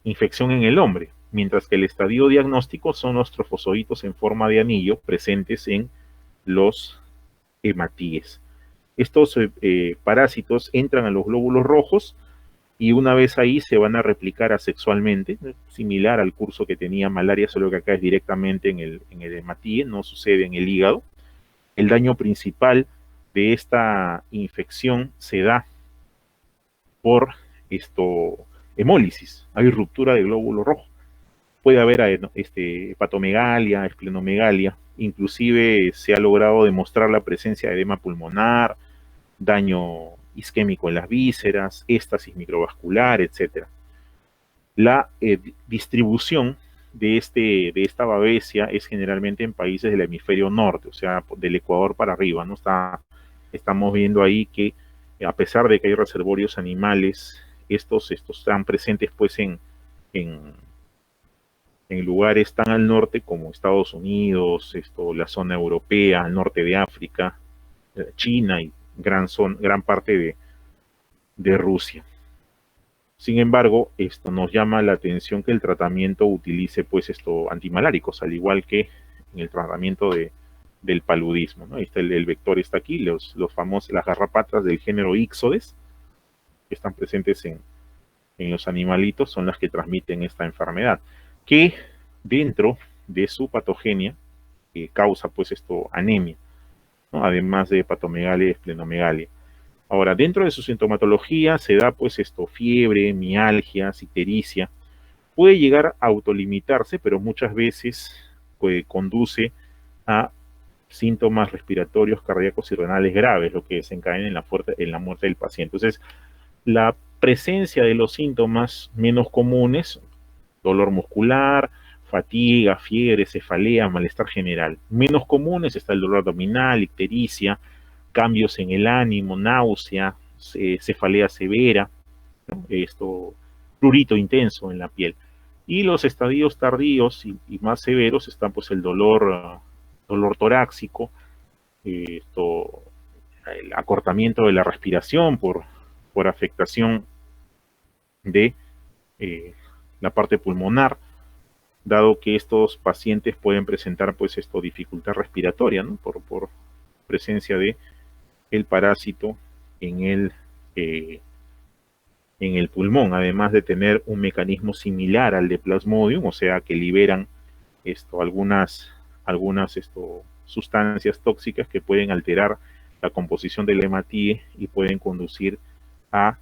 infección en el hombre, mientras que el estadio diagnóstico son los trofozoitos en forma de anillo presentes en los hematíes. Estos parásitos entran a los glóbulos rojos y una vez ahí se van a replicar asexualmente, similar al curso que tenía malaria, solo que acá es directamente en el hematíe, no sucede en el hígado. El daño principal de esta infección se da por hemólisis, hay ruptura de glóbulo rojo. puede haber hepatomegalia, esplenomegalia, inclusive se ha logrado demostrar la presencia de edema pulmonar, daño isquémico en las vísceras, éstasis microvascular, etcétera. La distribución de esta babesia es generalmente en países del hemisferio norte, o sea, del Ecuador para arriba, ¿no? Estamos viendo ahí que a pesar de que hay reservorios animales, estos están presentes pues en, en lugares tan al norte como Estados Unidos, la zona europea, al norte de África, China y gran parte de Rusia. Sin embargo, esto nos llama la atención que el tratamiento utilice pues antimaláricos, al igual que en el tratamiento del paludismo, ¿no? El vector está aquí, los famosos, las garrapatas del género Ixodes, que están presentes en los animalitos, son las que transmiten esta enfermedad, que dentro de su patogenia causa pues anemia, ¿no? Además de hepatomegalia y esplenomegalia. Ahora, dentro de su sintomatología se da pues fiebre, mialgia, ictericia. Puede llegar a autolimitarse, pero muchas veces conduce a síntomas respiratorios, cardíacos y renales graves, lo que desencadena en la muerte del paciente. Entonces, la presencia de los síntomas menos comunes, dolor muscular, fatiga, fiebre, cefalea, malestar general. Menos comunes está el dolor abdominal, ictericia, cambios en el ánimo, náusea, cefalea severa, ¿no? Prurito intenso en la piel. Y los estadios tardíos y más severos están pues el dolor torácico, el acortamiento de la respiración por afectación de la parte pulmonar, dado que estos pacientes pueden presentar pues dificultad respiratoria, ¿no? por presencia de el parásito eh, en el pulmón, además de tener un mecanismo similar al de Plasmodium, o sea que liberan algunas sustancias tóxicas que pueden alterar la composición del hematíe y pueden conducir a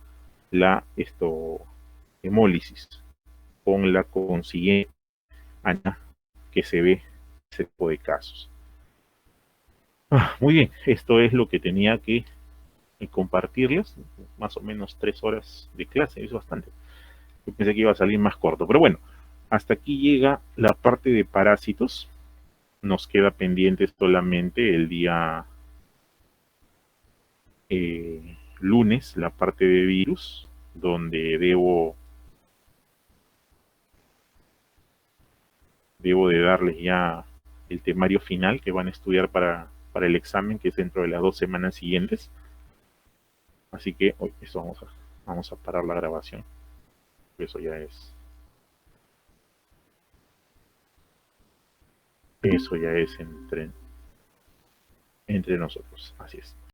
la hemólisis, con la consiguiente anemia que se ve en ese tipo de casos. Muy bien, esto es lo que tenía que compartirles, más o menos 3 horas de clase, es bastante. Yo pensé que iba a salir más corto, pero bueno, hasta aquí llega la parte de parásitos. Nos queda pendiente solamente el día lunes, la parte de virus, donde debo de darles ya el temario final que van a estudiar para el examen, que es dentro de las 2 semanas siguientes. Así que hoy vamos a parar la grabación. Eso ya es entre nosotros. Así es.